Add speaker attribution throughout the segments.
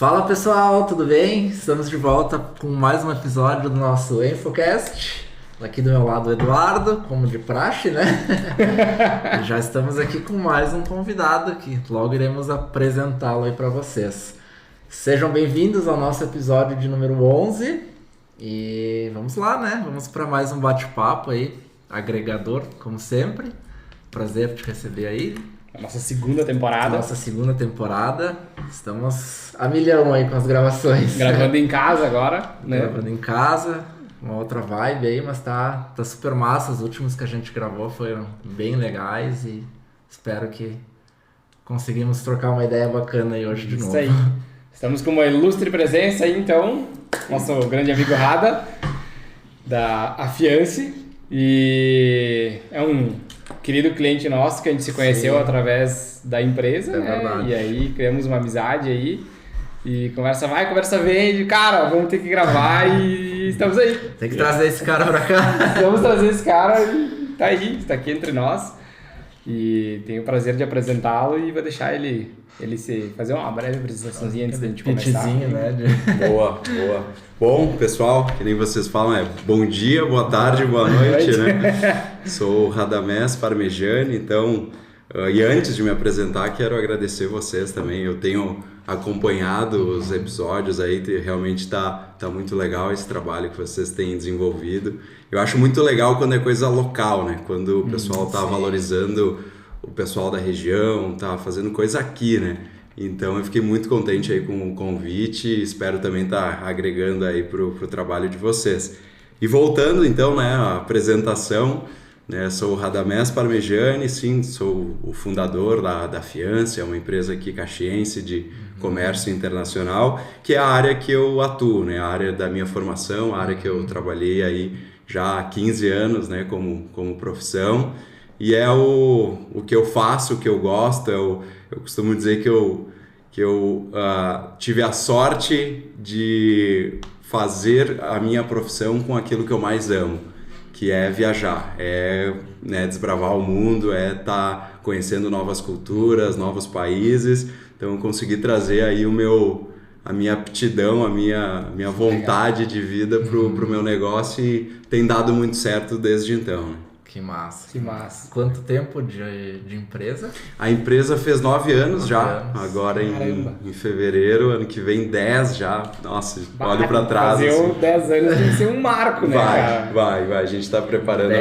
Speaker 1: Fala pessoal, tudo bem? Estamos de volta com mais um episódio do nosso Infocast. Aqui do meu lado o Eduardo, como de praxe, né? E já estamos aqui com mais um convidado que logo iremos apresentá-lo aí para vocês. Sejam bem-vindos ao nosso episódio de número 11 e vamos lá, né? Vamos para mais um bate-papo aí, agregador, como sempre. Prazer te receber aí.
Speaker 2: Nossa segunda temporada.
Speaker 1: Estamos a milhão aí com as gravações.
Speaker 2: Gravando em casa agora, né?
Speaker 1: Gravando em casa, uma outra vibe aí, mas tá super massa. Os últimos que a gente gravou foram bem legais e espero que conseguimos trocar uma ideia bacana aí hoje de novo.
Speaker 2: Isso aí. Estamos com uma ilustre presença aí, então, nosso grande amigo Rada, da Afiance, e é um querido cliente nosso que a gente se conheceu através da empresa, né? E aí criamos uma amizade aí, e conversa vai, conversa vem, e cara, vamos ter que gravar e estamos aí.
Speaker 1: Tem que trazer esse cara pra cá.
Speaker 2: Vamos trazer esse cara e tá aí, está aqui entre nós. E tenho o prazer de apresentá-lo e vou deixar ele fazer uma breve apresentaçãozinha antes da gente começar.
Speaker 1: Né?
Speaker 3: Boa. Bom, pessoal, que nem vocês falam, bom dia, boa tarde, boa noite, né? Sou o Radamés Parmegiani, então, e antes de me apresentar, quero agradecer vocês também. Eu tenho acompanhado os episódios aí, realmente tá muito legal esse trabalho que vocês têm desenvolvido. Eu acho muito legal quando é coisa local, né? Quando o pessoal tá valorizando o pessoal da região, tá fazendo coisa aqui, né? Então eu fiquei muito contente aí com o convite e espero também estar agregando aí pro trabalho de vocês. E voltando então, né, à apresentação, né, sou o Radamés Parmegiani, sim, sou o fundador da Afiance, é uma empresa aqui caxiense de comércio internacional, que é a área que eu atuo, né, a área da minha formação, a área que eu trabalhei aí já há 15 anos, né, como profissão. E é o que eu faço, o que eu gosto. Eu costumo dizer que eu tive a sorte de fazer a minha profissão com aquilo que eu mais amo, que é viajar, né, desbravar o mundo, estar conhecendo novas culturas, novos países. Então eu consegui trazer aí a minha aptidão, a minha vontade de vida pro meu negócio e tem dado muito certo desde então, né?
Speaker 1: Que massa.
Speaker 2: Que massa.
Speaker 1: Quanto tempo de empresa?
Speaker 3: A empresa fez 9 anos já, agora em fevereiro, ano que vem 10 já. Nossa, olho pra trás.
Speaker 2: Fazer
Speaker 3: assim.
Speaker 2: 10 anos tem que ser um marco, né?
Speaker 3: Vai. A gente tá preparando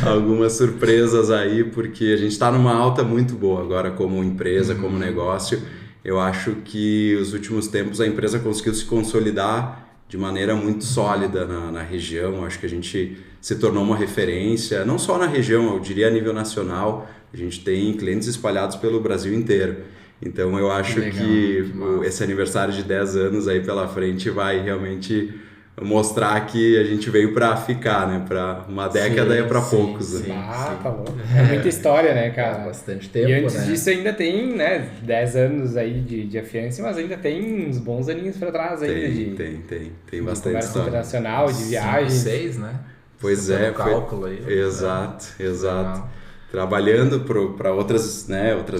Speaker 1: algumas
Speaker 3: surpresas aí, porque a gente tá numa alta muito boa agora como empresa, como negócio. Eu acho que os últimos tempos a empresa conseguiu se consolidar de maneira muito sólida na região. Acho que a gente se tornou uma referência, não só na região, eu diria a nível nacional. A gente tem clientes espalhados pelo Brasil inteiro. Então eu acho que esse aniversário de 10 anos aí pela frente vai realmente mostrar que a gente veio para ficar, né? Para uma década é para poucos.
Speaker 2: Sim. Tá louco. É muita história, né, cara?
Speaker 1: Bastante tempo,
Speaker 2: e antes
Speaker 1: né?
Speaker 2: disso ainda tem, né, 10 anos aí de Afiance, mas ainda tem uns bons aninhos para trás ainda.
Speaker 3: Tem bastante
Speaker 2: comércio
Speaker 3: história.
Speaker 2: internacional, de viagens.
Speaker 1: 6, né?
Speaker 3: Pois
Speaker 1: cálculo aí.
Speaker 3: Exato. Trabalhando para outras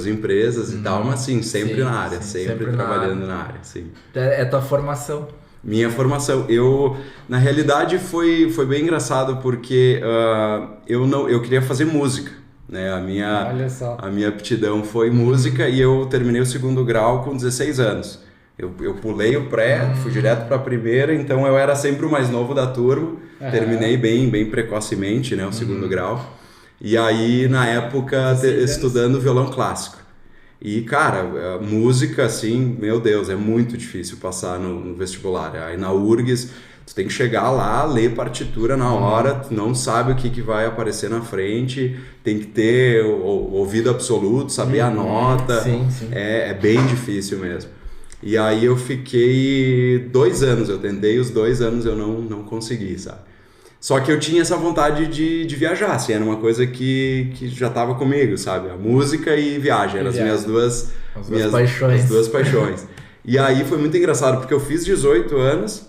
Speaker 3: empresas e tal, mas sim, sempre na área, sempre trabalhando na área, sim.
Speaker 1: É tua formação?
Speaker 3: Minha formação, na realidade foi bem engraçado porque eu queria fazer música, né? A minha aptidão foi música e eu terminei o segundo grau com 16 anos. Eu pulei o pré, fui direto para a primeira, então eu era sempre o mais novo da turma. Terminei bem precocemente, né, o segundo grau. E aí, na época, estudando violão clássico. E, cara, música, assim, meu Deus, é muito difícil passar no vestibular. Aí na URGS, tu tem que chegar lá, ler partitura na hora, tu não sabe o que vai aparecer na frente, tem que ter o ouvido absoluto, saber a nota.
Speaker 1: Sim.
Speaker 3: É bem difícil mesmo. E aí eu fiquei 2 anos, eu tentei os 2 anos, eu não consegui, sabe? Só que eu tinha essa vontade de viajar, assim, era uma coisa que já estava comigo, sabe? A música e viagem, eram as minhas duas paixões. E aí foi muito engraçado, porque eu fiz 18 anos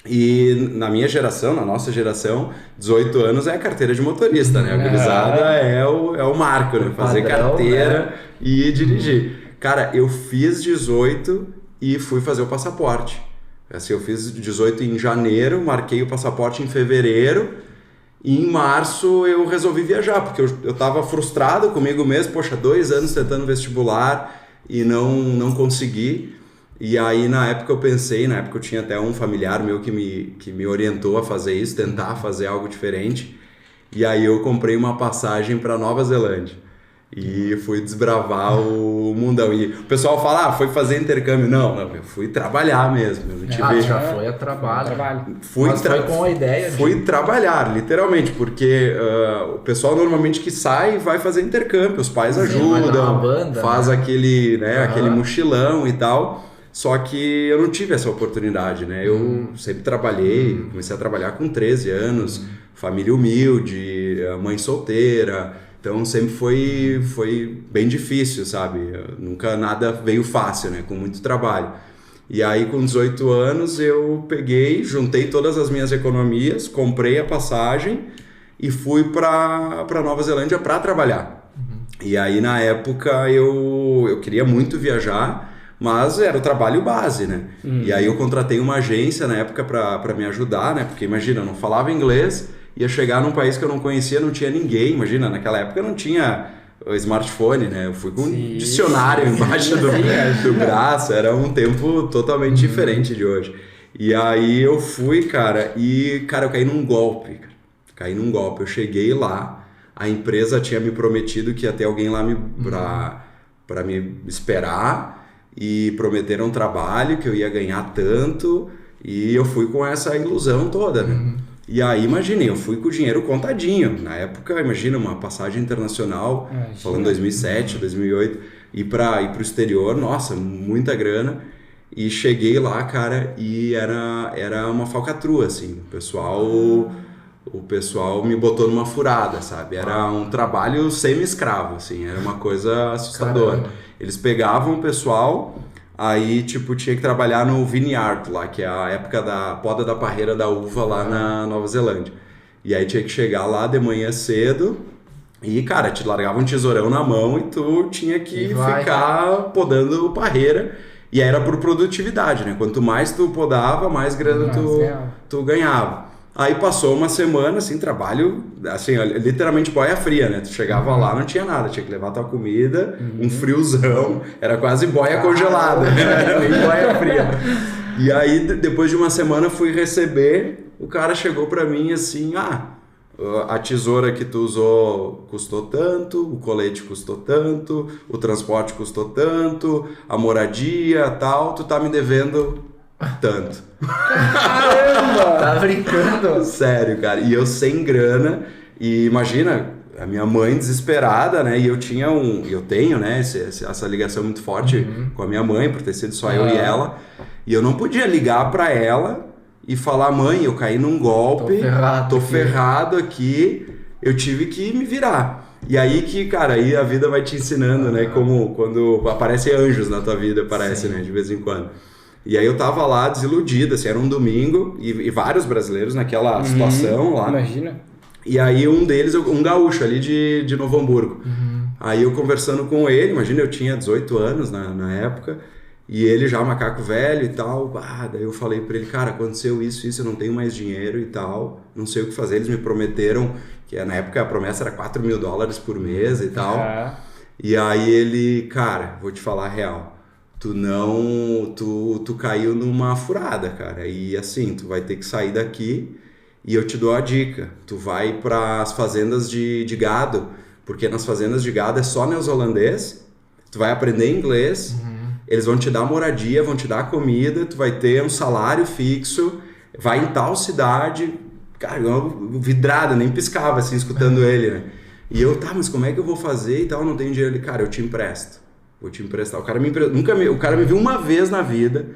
Speaker 3: e na minha geração, na nossa geração, 18 anos é a carteira de motorista, né? A gurizada é o marco, né? Fazer padrão, carteira, né? E dirigir. Cara, eu fiz 18 e fui fazer o passaporte. Assim, eu fiz 18 em janeiro, marquei o passaporte em fevereiro, e em março eu resolvi viajar, porque eu tava frustrado comigo mesmo, poxa, 2 anos tentando vestibular e não consegui. E aí na época eu tinha até um familiar meu que me orientou a fazer isso, tentar fazer algo diferente. E aí eu comprei uma passagem para Nova Zelândia. E fui desbravar o mundão. E o pessoal fala, foi fazer intercâmbio. Não, eu fui trabalhar mesmo. Eu não tive...
Speaker 1: já foi a trabalho.
Speaker 3: Mas
Speaker 1: foi com a ideia.
Speaker 3: Fui trabalhar, literalmente, porque o pessoal normalmente que sai vai fazer intercâmbio. Os pais ajudam,
Speaker 1: banda,
Speaker 3: faz aquele, né, aquele mochilão e tal. Só que eu não tive essa oportunidade, né? Eu sempre trabalhei, comecei a trabalhar com 13 anos, família humilde, mãe solteira... Então sempre foi bem difícil, sabe? Nunca nada veio fácil, né? Com muito trabalho. E aí com 18 anos eu juntei todas as minhas economias, comprei a passagem e fui para Nova Zelândia para trabalhar. E aí na época eu queria muito viajar, mas era o trabalho base, né? E aí eu contratei uma agência na época para me ajudar, né? Porque imagina, eu não falava inglês, ia chegar num país que eu não conhecia, não tinha ninguém. Imagina, naquela época não tinha o smartphone, né? Eu fui com um dicionário embaixo do braço. Era um tempo totalmente diferente de hoje. E aí eu fui, cara, eu caí num golpe. Eu cheguei lá, a empresa tinha me prometido que ia ter alguém lá para me esperar e prometeram um trabalho, que eu ia ganhar tanto, e eu fui com essa ilusão toda, né? E aí, eu fui com o dinheiro contadinho. Na época, imagina, uma passagem internacional, falando 2007, 2008, ir para o exterior, nossa, muita grana. E cheguei lá, cara, e era uma falcatrua, assim. O pessoal me botou numa furada, sabe? Era um trabalho semi-escravo, assim, era uma coisa assustadora.
Speaker 1: Caramba.
Speaker 3: Eles pegavam o pessoal... Aí, tinha que trabalhar no vineyard lá, que é a época da poda da parreira da uva lá na Nova Zelândia. E aí tinha que chegar lá de manhã cedo e, cara, te largava um tesourão na mão e tu tinha que ficar podando parreira. E era por produtividade, né? Quanto mais tu podava, mais grana tu ganhava. Aí passou uma semana, assim, trabalho, assim, literalmente boia fria, né? Tu chegava lá, não tinha nada, tinha que levar tua comida, um friozão, era quase boia congelada, né? Nem boia fria. E aí, depois de uma semana, fui receber, o cara chegou pra mim assim, a tesoura que tu usou custou tanto, o colete custou tanto, o transporte custou tanto, a moradia, tal, tu tá me devendo tanto.
Speaker 1: Caramba! Tá brincando?
Speaker 3: Sério, cara. E eu sem grana. E imagina, a minha mãe desesperada, né? E eu tenho, né? Essa ligação muito forte com a minha mãe, por ter sido só eu e ela. E eu não podia ligar pra ela e falar, mãe, eu caí num golpe. Tô ferrado aqui. Eu tive que me virar. E aí cara, aí a vida vai te ensinando, né? Como quando aparecem anjos na tua vida, parece, né? De vez em quando. E aí eu tava lá desiludido, assim, era um domingo e vários brasileiros naquela situação lá.
Speaker 2: Imagina.
Speaker 3: E aí um deles, um gaúcho ali de Novo Hamburgo. Aí eu conversando com ele, imagina, eu tinha 18 anos na época, e ele já macaco velho e tal. Daí eu falei pra ele, cara, aconteceu isso, eu não tenho mais dinheiro e tal, não sei o que fazer. Eles me prometeram, que na época a promessa era $4.000 por mês e tal. E aí ele, cara, vou te falar a real. Tu caiu numa furada, cara, e assim, tu vai ter que sair daqui e eu te dou a dica, tu vai para as fazendas de gado, porque nas fazendas de gado é só neozelandês, tu vai aprender inglês, eles vão te dar moradia, vão te dar comida, tu vai ter um salário fixo, vai em tal cidade, cara, eu vidrada, nem piscava assim, escutando ele, né, e eu, mas como é que eu vou fazer e tal, não tenho dinheiro, ele, cara, eu te empresto. Vou te emprestar. O cara me viu uma vez na vida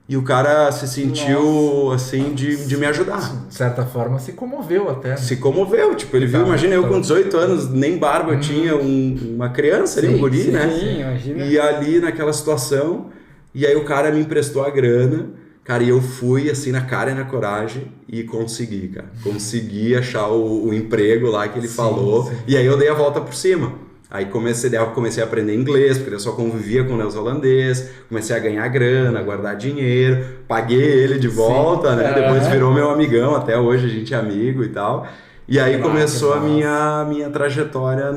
Speaker 3: e o cara se sentiu, assim, de me ajudar.
Speaker 1: De certa forma, se comoveu até. Né?
Speaker 3: Se comoveu. Tipo, ele viu, imagina, eu com 18 anos, nem barba tinha, uma criança ali, um guri, né?
Speaker 2: Sim, imagina.
Speaker 3: E ali naquela situação, e aí o cara me emprestou a grana, cara, e eu fui, assim, na cara e na coragem e consegui, cara. Consegui achar o emprego lá que ele falou, e aí eu dei a volta por cima. Aí comecei a aprender inglês, porque eu só convivia com neozelandês, comecei a ganhar grana, guardar dinheiro, paguei ele de volta, né? Depois virou meu amigão, até hoje a gente é amigo e tal. E aí começou a minha trajetória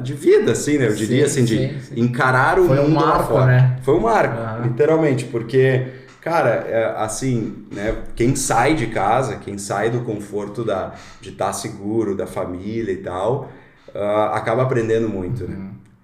Speaker 3: de vida, assim, né? Eu diria de encarar o mundo lá fora. Né? Foi um marco, literalmente, porque, cara, assim, né? Quem sai de casa, quem sai do conforto de estar seguro, da família e tal... acaba aprendendo muito, né?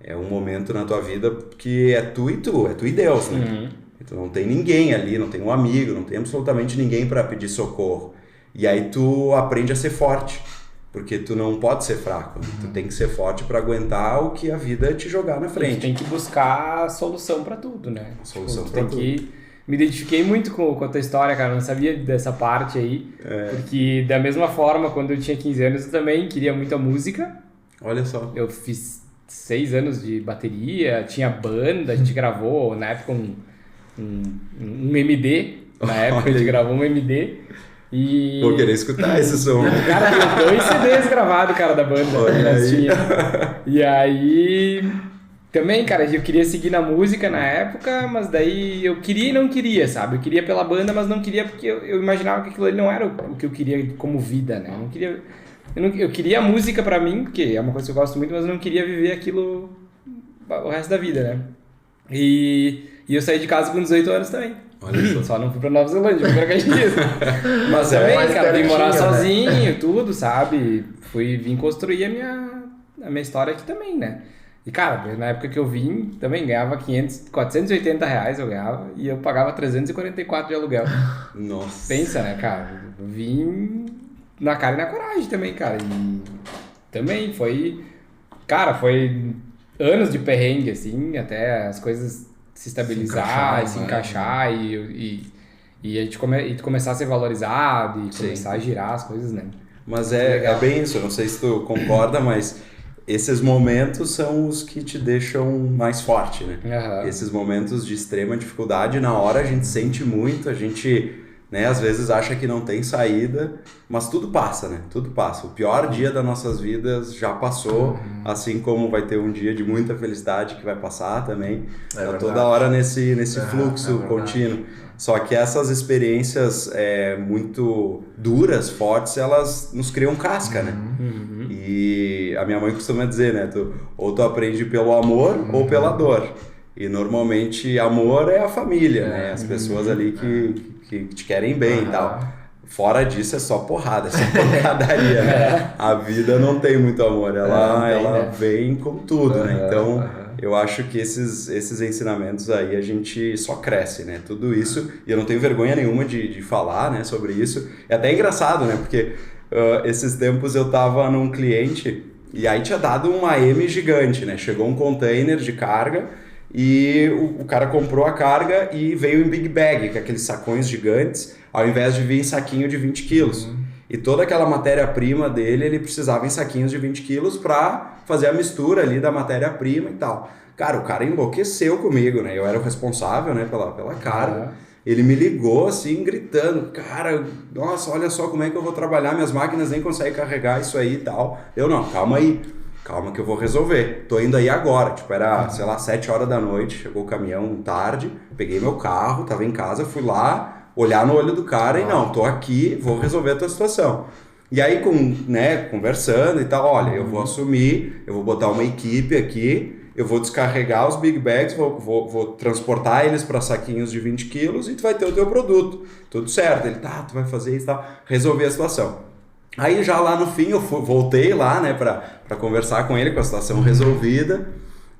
Speaker 3: É um momento na tua vida que é tu e Deus, né? Tu não tem ninguém ali, não tem um amigo, não tem absolutamente ninguém para pedir socorro. E aí tu aprende a ser forte, porque tu não pode ser fraco, né? Tu tem que ser forte para aguentar o que a vida te jogar na frente.
Speaker 2: Tu tem que buscar solução para tudo, né?
Speaker 3: Solução para tudo.
Speaker 2: Me identifiquei muito com a tua história, cara, eu não sabia dessa parte aí, porque da mesma forma, quando eu tinha 15 anos, eu também queria muita música.
Speaker 3: Olha só.
Speaker 2: Eu fiz 6 anos de bateria, tinha banda, a gente gravou na época um MD. Na época a gente gravou um MD. E...
Speaker 3: Vou querer escutar esse som.
Speaker 2: Cara, tem 2 CDs gravados, cara, da banda.
Speaker 3: Olha aí.
Speaker 2: E aí... Também, cara, eu queria seguir na música na época, mas daí eu queria e não queria, sabe? Eu queria pela banda, mas não queria porque eu imaginava que aquilo ali não era o que eu queria como vida, né? Eu não queria... Eu queria a música pra mim, porque é uma coisa que eu gosto muito, mas eu não queria viver aquilo o resto da vida, né? E eu saí de casa com 18 anos também.
Speaker 3: Olha
Speaker 2: só não fui pra Nova Zelândia, fui pra Caxias. Mas também, cara, vim morar sozinho, tudo, sabe? Vim construir a minha história aqui também, né? E, cara, na época que eu vim, também ganhava 480 reais eu ganhava, e eu pagava 344 de aluguel.
Speaker 3: Nossa.
Speaker 2: Pensa, né, cara? Eu vim... na cara e na coragem também, cara. E também foi anos de perrengue, assim, até as coisas se estabilizar, se encaixar e a gente começar a ser valorizado e começar a girar as coisas, né?
Speaker 3: Mas é bem isso, eu não sei se tu concorda, mas esses momentos são os que te deixam mais forte, né? Esses momentos de extrema dificuldade, na hora a gente sente muito, a gente... né? Às vezes acha que não tem saída, mas tudo passa, né? Tudo passa. O pior dia das nossas vidas já passou, assim como vai ter um dia de muita felicidade que vai passar também. Toda hora nesse fluxo contínuo. Só que essas experiências muito duras, fortes, elas nos criam casca, né? E a minha mãe costuma dizer, né? Ou tu aprende pelo amor ou pela dor. E normalmente amor é a família, né? As pessoas ali que te querem bem e tal. Fora disso é só porrada, é só pancadaria, né? A vida não tem muito amor, ela vem com tudo, né? Então, eu acho que esses ensinamentos aí a gente só cresce, né? Tudo isso, e eu não tenho vergonha nenhuma de falar, né, sobre isso. É até engraçado, né? Porque esses tempos eu tava num cliente e aí tinha dado uma M gigante, né? Chegou um container de carga e o cara comprou a carga e veio em big bag, que é aqueles sacões gigantes, ao invés de vir em saquinho de 20 quilos. E toda aquela matéria-prima dele, ele precisava em saquinhos de 20 quilos para fazer a mistura ali da matéria-prima e tal. Cara, o cara enlouqueceu comigo, né? Eu era o responsável, né, pela carga. Ele me ligou assim, gritando, cara, nossa, olha só como é que eu vou trabalhar, minhas máquinas nem conseguem carregar isso aí e tal. Eu, não, calma aí. Calma que eu vou resolver. Tô indo aí agora. Tipo, era, sei lá, 7 horas da noite. Chegou o caminhão tarde. Peguei meu carro, tava em casa, fui lá, olhar no olho do cara e não, tô aqui, vou resolver a tua situação. E aí, conversando e tal, olha, eu vou assumir, eu vou botar uma equipe aqui, eu vou descarregar os big bags, vou transportar eles para saquinhos de 20 quilos e tu vai ter o teu produto. Tudo certo. Ele, tá, tu vai fazer isso e tal. Resolvi a situação. Aí já lá no fim eu voltei lá, né, pra conversar com ele, com a situação resolvida.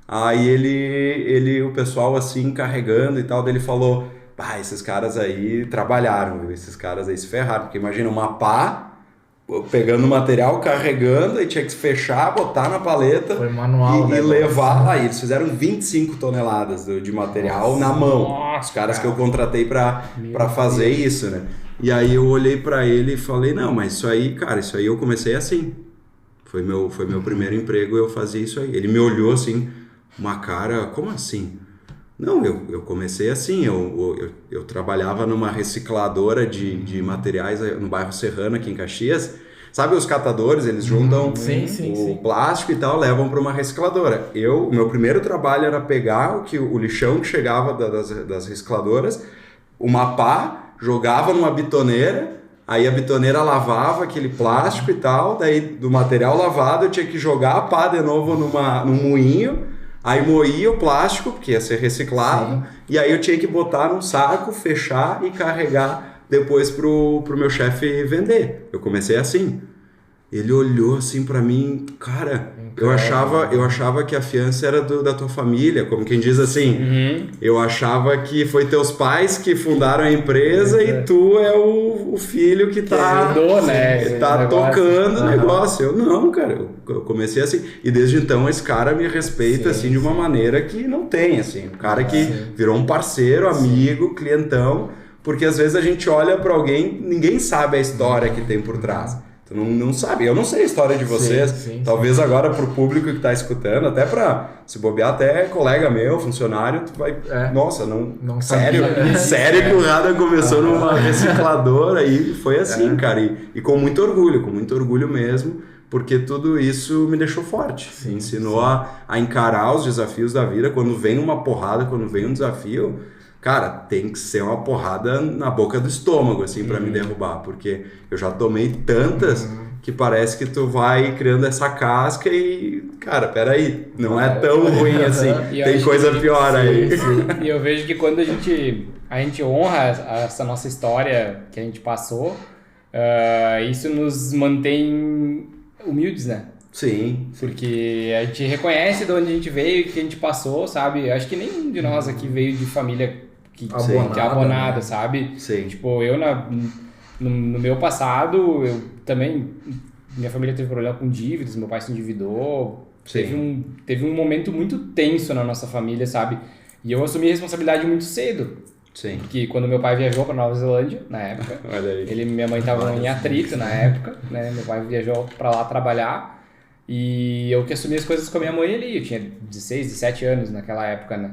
Speaker 3: Aí o pessoal assim carregando e tal, daí ele falou, esses caras aí trabalharam, viu? Esses caras aí se ferraram, porque imagina uma pá, pegando o material, carregando, aí tinha que fechar, botar na paleta.
Speaker 1: Foi manual,
Speaker 3: e levar lá. Eles fizeram 25 toneladas de material na mão. Nossa, os caras que eu contratei pra fazer isso, né? E aí eu olhei pra ele e falei, não, mas isso aí, cara, isso aí eu comecei assim. Foi meu primeiro emprego, eu fazia isso aí. Ele me olhou assim, uma cara, como assim? Não, eu comecei assim, eu trabalhava numa recicladora de materiais no bairro Serrano, aqui em Caxias, Sabe os catadores, eles juntam
Speaker 1: sim.
Speaker 3: plástico e tal, levam para uma recicladora. O meu primeiro trabalho era pegar o lixão que chegava das recicladoras, uma pá, jogava numa bitoneira, aí a bitoneira lavava aquele plástico e tal, daí do material lavado eu tinha que jogar a pá de novo num moinho, aí moía o plástico, porque ia ser reciclado, e aí eu tinha que botar num saco, fechar e carregar depois pro meu chefe vender. Eu comecei assim. Ele olhou assim pra mim, cara, eu achava que a fiança era da tua família, como quem diz assim, eu achava que foi teus pais que fundaram a empresa e tu é o filho que tá, tá tocando o negócio. Eu não, cara, eu comecei assim, e desde então esse cara me respeita assim de uma maneira que não tem, assim, um cara que virou um parceiro, amigo, clientão, porque às vezes a gente olha pra alguém, ninguém sabe a história que tem por trás. Tu não sabe, eu não sei a história de vocês, talvez agora pro público que tá escutando, até pra se bobear, até colega meu, funcionário, tu vai, nossa, não sério que o Rada começou numa recicladora e foi assim, cara, e com muito orgulho mesmo, porque tudo isso me deixou forte, me ensinou a encarar os desafios da vida, quando vem uma porrada, quando vem um desafio, cara, tem que ser uma porrada na boca do estômago, assim, pra me derrubar, porque eu já tomei tantas que parece que tu vai criando essa casca e, cara, peraí, não é tão ruim assim, tem coisa pior aí.
Speaker 2: E eu vejo que quando a gente honra essa nossa história que a gente passou, isso nos mantém humildes, né?
Speaker 3: Sim.
Speaker 2: Porque a gente reconhece de onde a gente veio, o que a gente passou, sabe? Acho que nenhum de nós aqui veio de família que é abonada, né? Sabe?
Speaker 3: Sim.
Speaker 2: Tipo, eu no meu passado, eu também, minha família teve problema com dívidas, meu pai se endividou, teve um momento muito tenso na nossa família, sabe? E eu assumi a responsabilidade muito cedo.
Speaker 3: Sim.
Speaker 2: Porque quando meu pai viajou para Nova Zelândia, na época, minha mãe estava em atrito na época, né? Meu pai viajou para lá trabalhar e eu que assumi as coisas com a minha mãe ali, eu tinha 16, 17 anos naquela época, né?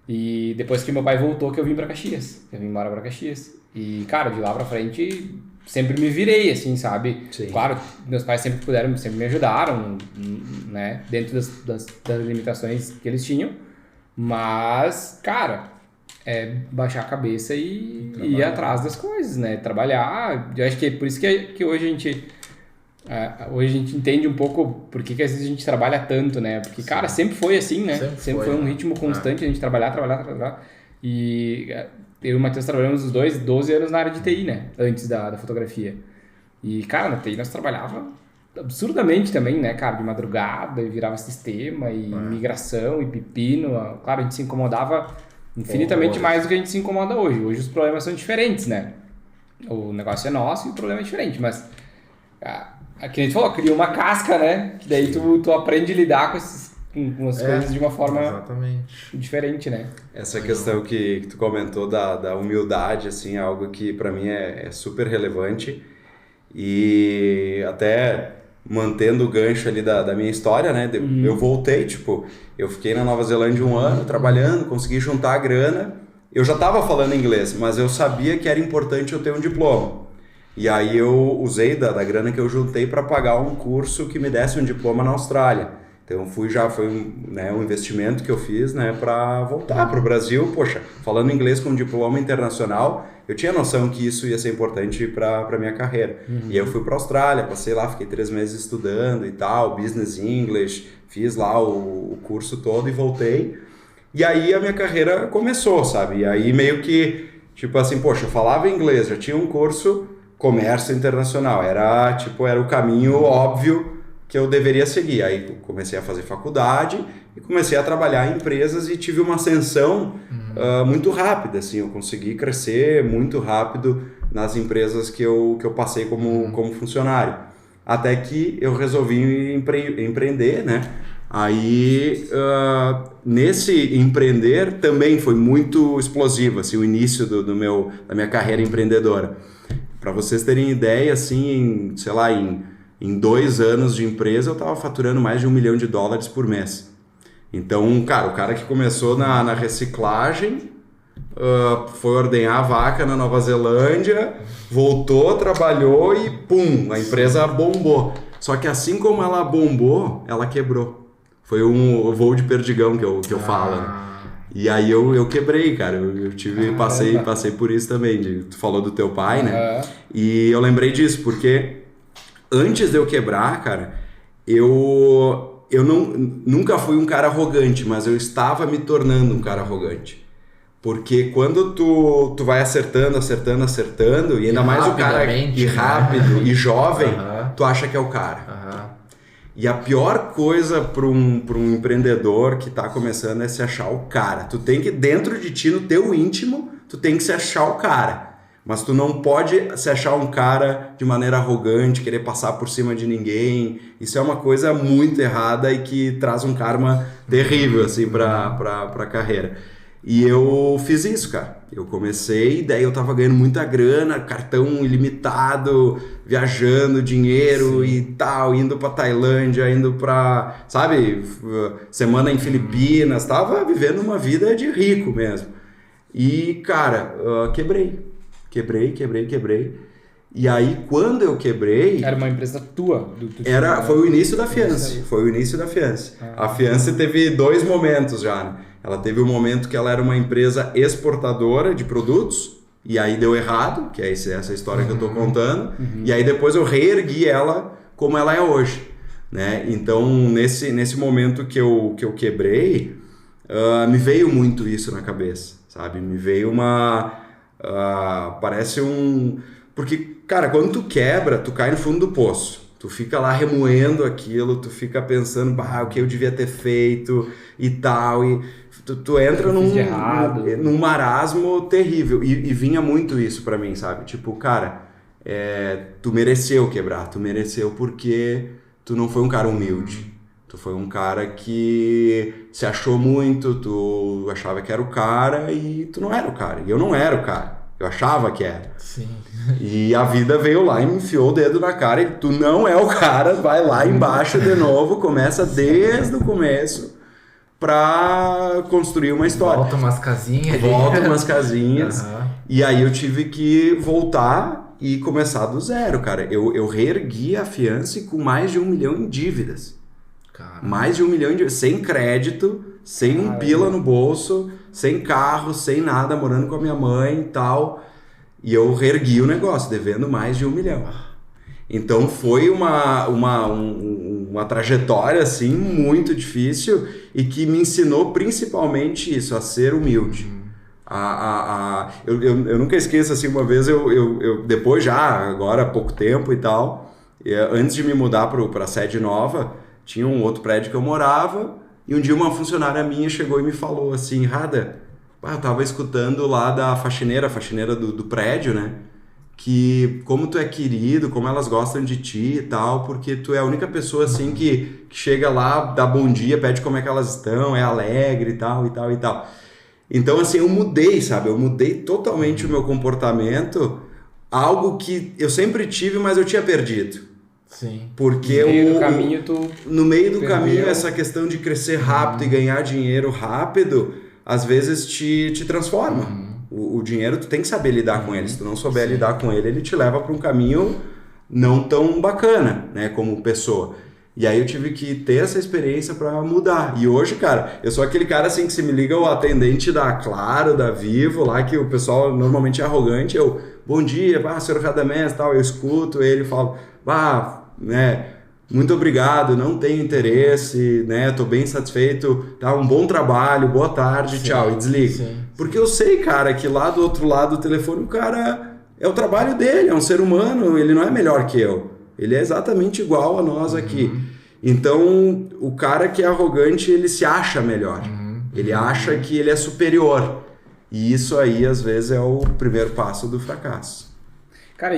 Speaker 2: E depois que meu pai voltou, que eu vim pra Caxias. Eu vim embora pra Caxias. E, cara, de lá pra frente, sempre me virei, assim, sabe?
Speaker 3: Sim.
Speaker 2: Claro, meus pais sempre me ajudaram, né? Dentro das limitações que eles tinham. Mas, cara, baixar a cabeça e ir atrás das coisas, né? Trabalhar. Eu acho que é por isso que hoje a gente entende um pouco por que às vezes a gente trabalha tanto, né? Porque, cara, sempre foi assim, né? Sempre foi um ritmo constante, a gente trabalhar. E eu e o Matheus trabalhamos os dois 12 anos na área de TI, né? Antes da fotografia. E, cara, na TI nós trabalhava absurdamente também, né, cara? De madrugada, e virava sistema, e migração, e pepino. Claro, a gente se incomodava infinitamente mais do que a gente se incomoda hoje. Hoje os problemas são diferentes, né? O negócio é nosso e o problema é diferente, mas... Aqui a gente falou, cria uma casca, né? Que daí tu aprende a lidar com as coisas de uma forma diferente, né?
Speaker 3: Essa questão que tu comentou da humildade, assim, é algo que pra mim é super relevante. E até mantendo o gancho ali da minha história, né? Eu voltei, tipo, eu fiquei na Nova Zelândia 1 ano trabalhando, consegui juntar a grana. Eu já tava falando inglês, mas eu sabia que era importante eu ter um diploma. E aí eu usei da grana que eu juntei para pagar um curso que me desse um diploma na Austrália. Então foi um investimento que eu fiz, né, para voltar para o Brasil. Poxa, falando inglês com um diploma internacional, eu tinha noção que isso ia ser importante para minha carreira. E eu fui para a Austrália, passei lá, fiquei 3 meses estudando e tal, Business English, fiz lá o curso todo e voltei. E aí a minha carreira começou, sabe? E aí meio que, tipo assim, poxa, eu falava inglês, já tinha um curso... comércio internacional, era o caminho óbvio que eu deveria seguir. Aí comecei a fazer faculdade e comecei a trabalhar em empresas e tive uma ascensão muito rápida, assim, eu consegui crescer muito rápido nas empresas que eu passei como funcionário. Até que eu resolvi empreender, né? Aí, nesse empreender também foi muito explosivo, assim, o início da minha carreira empreendedora. Para vocês terem ideia, assim, em 2 anos de empresa, eu estava faturando mais de $1 milhão por mês. Então, cara, o cara que começou na reciclagem, foi ordenhar a vaca na Nova Zelândia, voltou, trabalhou e pum, a empresa bombou. Só que assim como ela bombou, ela quebrou. Foi um voo de perdigão que eu falo, né? E aí eu quebrei, cara. Eu passei por isso também. Tu falou do teu pai, né? E eu lembrei disso, porque antes de eu quebrar, cara, eu nunca fui um cara arrogante, mas eu estava me tornando um cara arrogante. Porque quando tu vai acertando, e ainda mais o cara rápido e jovem, tu acha que é o cara. E a pior coisa para um empreendedor que está começando é se achar o cara. Tu tem que, dentro de ti, no teu íntimo, tu tem que se achar o cara. Mas tu não pode se achar um cara de maneira arrogante, querer passar por cima de ninguém. Isso é uma coisa muito errada e que traz um karma terrível assim, para a carreira. E eu fiz isso, cara. Eu comecei, daí eu tava ganhando muita grana, cartão ilimitado, viajando, dinheiro e tal, indo pra Tailândia, indo pra, sabe, semana em Filipinas, tava vivendo uma vida de rico mesmo. E, cara, quebrei. E aí, quando eu quebrei...
Speaker 2: Era uma empresa tua?
Speaker 3: Foi o início da Fiance. A Fiance teve 2 momentos já, né? Ela teve um momento que ela era uma empresa exportadora de produtos, e aí deu errado, que é essa história que eu tô contando, e aí depois eu reergui ela como ela é hoje, né? Então, nesse momento que eu quebrei, me veio muito isso na cabeça, sabe? Me veio parece porque, cara, quando tu quebra, tu cai no fundo do poço. Tu fica lá remoendo aquilo, tu fica pensando, o que eu devia ter feito e tal, e tu entra num marasmo terrível. E vinha muito isso pra mim, sabe? Tipo, cara, tu mereceu quebrar, tu mereceu porque tu não foi um cara humilde. Tu foi um cara que se achou muito, tu achava que era o cara e tu não era o cara. E eu não era o cara. Eu achava que era.
Speaker 1: Sim.
Speaker 3: E a vida veio lá e me enfiou o dedo na cara e tu não é o cara, vai lá embaixo de novo, começa desde o começo pra construir uma história.
Speaker 1: Volta umas casinhas.
Speaker 3: E aí eu tive que voltar e começar do zero, cara. Eu reergui a Fiance com mais de 1 milhão em dívidas.
Speaker 1: Caramba.
Speaker 3: Mais de 1 milhão em dívidas, sem crédito, sem um pila no bolso, sem carro, sem nada, morando com a minha mãe e tal. E eu reergui o negócio, devendo mais de 1 milhão. Então foi uma trajetória assim, muito difícil e que me ensinou principalmente isso, a ser humilde. Eu nunca esqueço, assim, uma vez, eu depois já, agora há pouco tempo e tal, antes de me mudar para a sede nova, tinha um outro prédio que eu morava e um dia uma funcionária minha chegou e me falou assim, Rada, eu tava escutando lá da faxineira do prédio, né? Que como tu é querido, como elas gostam de ti e tal, porque tu é a única pessoa assim que chega lá, dá bom dia, pede como é que elas estão, é alegre e tal. Então assim, eu mudei, sabe? Eu mudei totalmente o meu comportamento, algo que eu sempre tive, mas eu tinha perdido.
Speaker 1: Sim.
Speaker 3: Porque no meio do caminho, essa questão de crescer rápido e ganhar dinheiro rápido, às vezes te transforma. O dinheiro, tu tem que saber lidar com ele. Se tu não souber lidar com ele, ele te leva para um caminho não tão bacana, né, como pessoa. E aí eu tive que ter essa experiência para mudar. E hoje, cara, eu sou aquele cara assim que se me liga o atendente da Claro, da Vivo, lá que o pessoal normalmente é arrogante, eu, bom dia, senhor Radamés, tal, eu escuto ele e falo, né, muito obrigado, não tenho interesse, né, tô bem satisfeito, tá, um bom trabalho, boa tarde, tchau, e desligo. Porque eu sei, cara, que lá do outro lado do telefone o cara é o trabalho dele, é um ser humano, ele não é melhor que eu, ele é exatamente igual a nós aqui. Então, o cara que é arrogante, ele se acha melhor, ele acha que ele é superior, e isso aí, às vezes, é o primeiro passo do fracasso.
Speaker 2: Cara,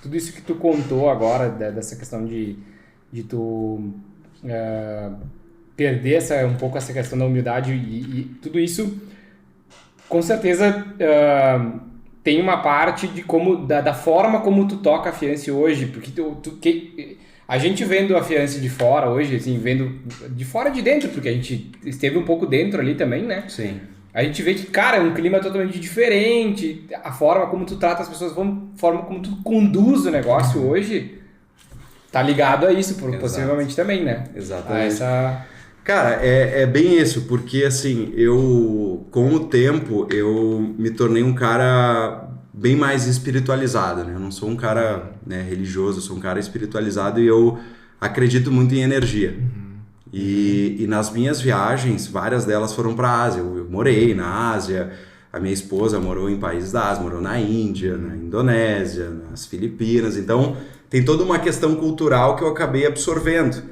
Speaker 2: tudo isso que tu contou agora, dessa questão de tu perder um pouco essa questão da humildade e tudo isso, com certeza tem uma parte de da forma como tu toca a Fiance hoje, porque a gente vendo a Fiance de fora hoje, assim, vendo de fora de dentro, porque a gente esteve um pouco dentro ali também, né?
Speaker 3: Sim.
Speaker 2: a gente vê que, cara, é um clima totalmente diferente, a forma como tu trata as pessoas, a forma como tu conduz o negócio hoje, tá ligado a isso, possivelmente também, né?
Speaker 3: Exatamente. Cara, é bem isso, porque assim, com o tempo, eu me tornei um cara bem mais espiritualizado, né? Eu não sou um cara, né, religioso, eu sou um cara espiritualizado e eu acredito muito em energia. E nas minhas viagens, várias delas foram para a Ásia. Eu morei na Ásia, a minha esposa morou em países da Ásia, morou na Índia, na Indonésia, nas Filipinas. Então, tem toda uma questão cultural que eu acabei absorvendo.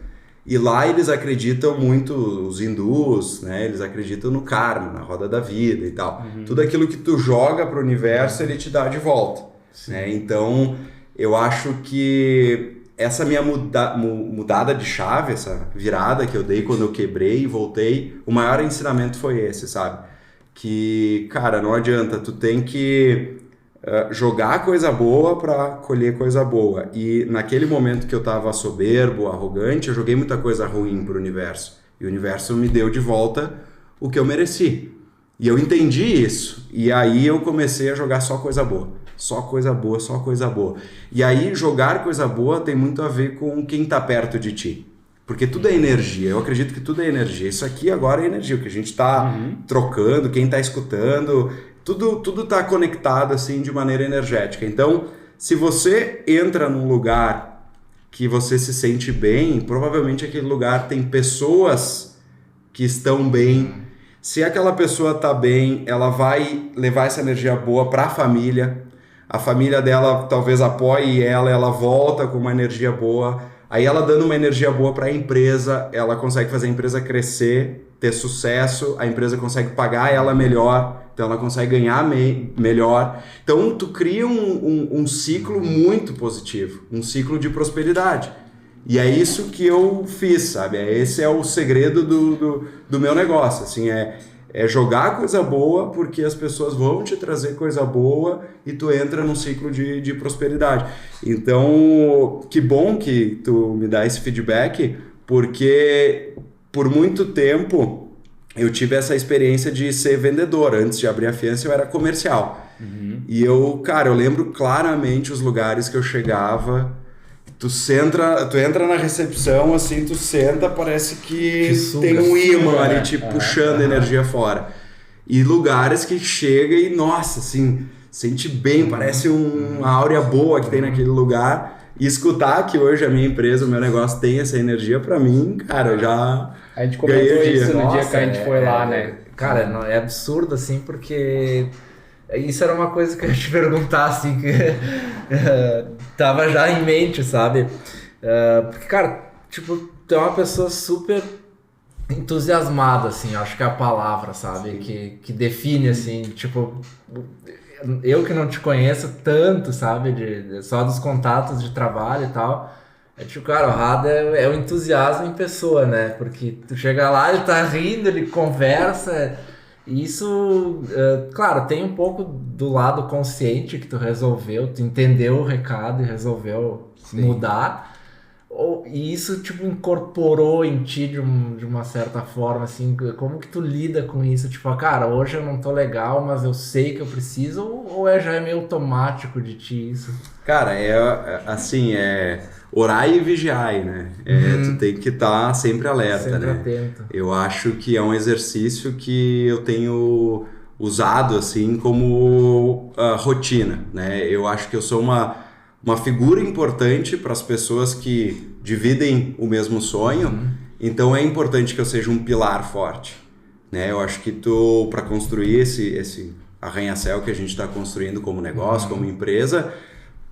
Speaker 3: E lá eles acreditam muito, os hindus, né? Eles acreditam no karma, na roda da vida e tal. Tudo aquilo que tu joga para o universo, ele te dá de volta. Né? Então, eu acho que essa minha mudada de chave, essa virada que eu dei quando eu quebrei e voltei, o maior ensinamento foi esse, sabe? Que, cara, não adianta, tu tem que jogar coisa boa para colher coisa boa. E naquele momento que eu tava soberbo, arrogante, eu joguei muita coisa ruim pro universo. E o universo me deu de volta o que eu mereci. E eu entendi isso. E aí eu comecei a jogar só coisa boa. Só coisa boa, só coisa boa. E aí jogar coisa boa tem muito a ver com quem tá perto de ti. Porque tudo é energia. Eu acredito que tudo é energia. Isso aqui agora é energia. O que a gente tá trocando, quem tá escutando, tudo tá conectado assim de maneira energética. Então, se você entra num lugar que você se sente bem, provavelmente aquele lugar tem pessoas que estão bem. Se aquela pessoa tá bem, ela vai levar essa energia boa para a família dela talvez apoie ela volta com uma energia boa, aí ela dando uma energia boa para a empresa, ela consegue fazer a empresa crescer, ter sucesso, a empresa consegue pagar ela melhor, então ela consegue ganhar melhor. Então tu cria um ciclo muito positivo, um ciclo de prosperidade. E é isso que eu fiz, sabe? Esse é o segredo do meu negócio, assim, é jogar coisa boa, porque as pessoas vão te trazer coisa boa e tu entra num ciclo de prosperidade. Então, que bom que tu me dá esse feedback, porque por muito tempo eu tive essa experiência de ser vendedor. Antes de abrir a Fiance eu era comercial. E eu lembro claramente os lugares que eu chegava. Tu entra na recepção, assim, tu senta, parece que tem um imã ali te puxando energia fora. E lugares que chega e, nossa, assim, sente bem, parece uma áurea boa que tem naquele lugar. E escutar que hoje a minha empresa, o meu negócio tem essa energia, pra mim, cara, eu já
Speaker 2: a gente comentou isso no dia que a gente foi lá, né?
Speaker 1: Cara, é absurdo, assim, porque... Isso era uma coisa que eu ia te perguntar, assim, que tava já em mente, sabe? Porque, cara, tipo, tu é uma pessoa super entusiasmada, assim, acho que é a palavra, sabe? Que define, assim, tipo, eu que não te conheço tanto, sabe? Só dos contatos de trabalho e tal. É tipo, cara, o Rada é o entusiasmo em pessoa, né? Porque tu chega lá, ele tá rindo, ele conversa... E isso, claro, tem um pouco do lado consciente que tu entendeu o recado e resolveu mudar. E isso, tipo, incorporou em ti de uma certa forma, assim, como que tu lida com isso? Tipo, cara, hoje eu não tô legal, mas eu sei que eu preciso, ou já é meio automático de ti isso?
Speaker 3: Cara, assim, orai e vigiai, né? Tu tem que estar sempre alerta,
Speaker 1: sempre
Speaker 3: né?
Speaker 1: Atento.
Speaker 3: Eu acho que é um exercício que eu tenho usado, assim, como rotina, né? Eu acho que eu sou uma figura importante para as pessoas que dividem o mesmo sonho, então é importante que eu seja um pilar forte, né? Eu acho que para construir esse arranha-céu que a gente está construindo como negócio, como empresa,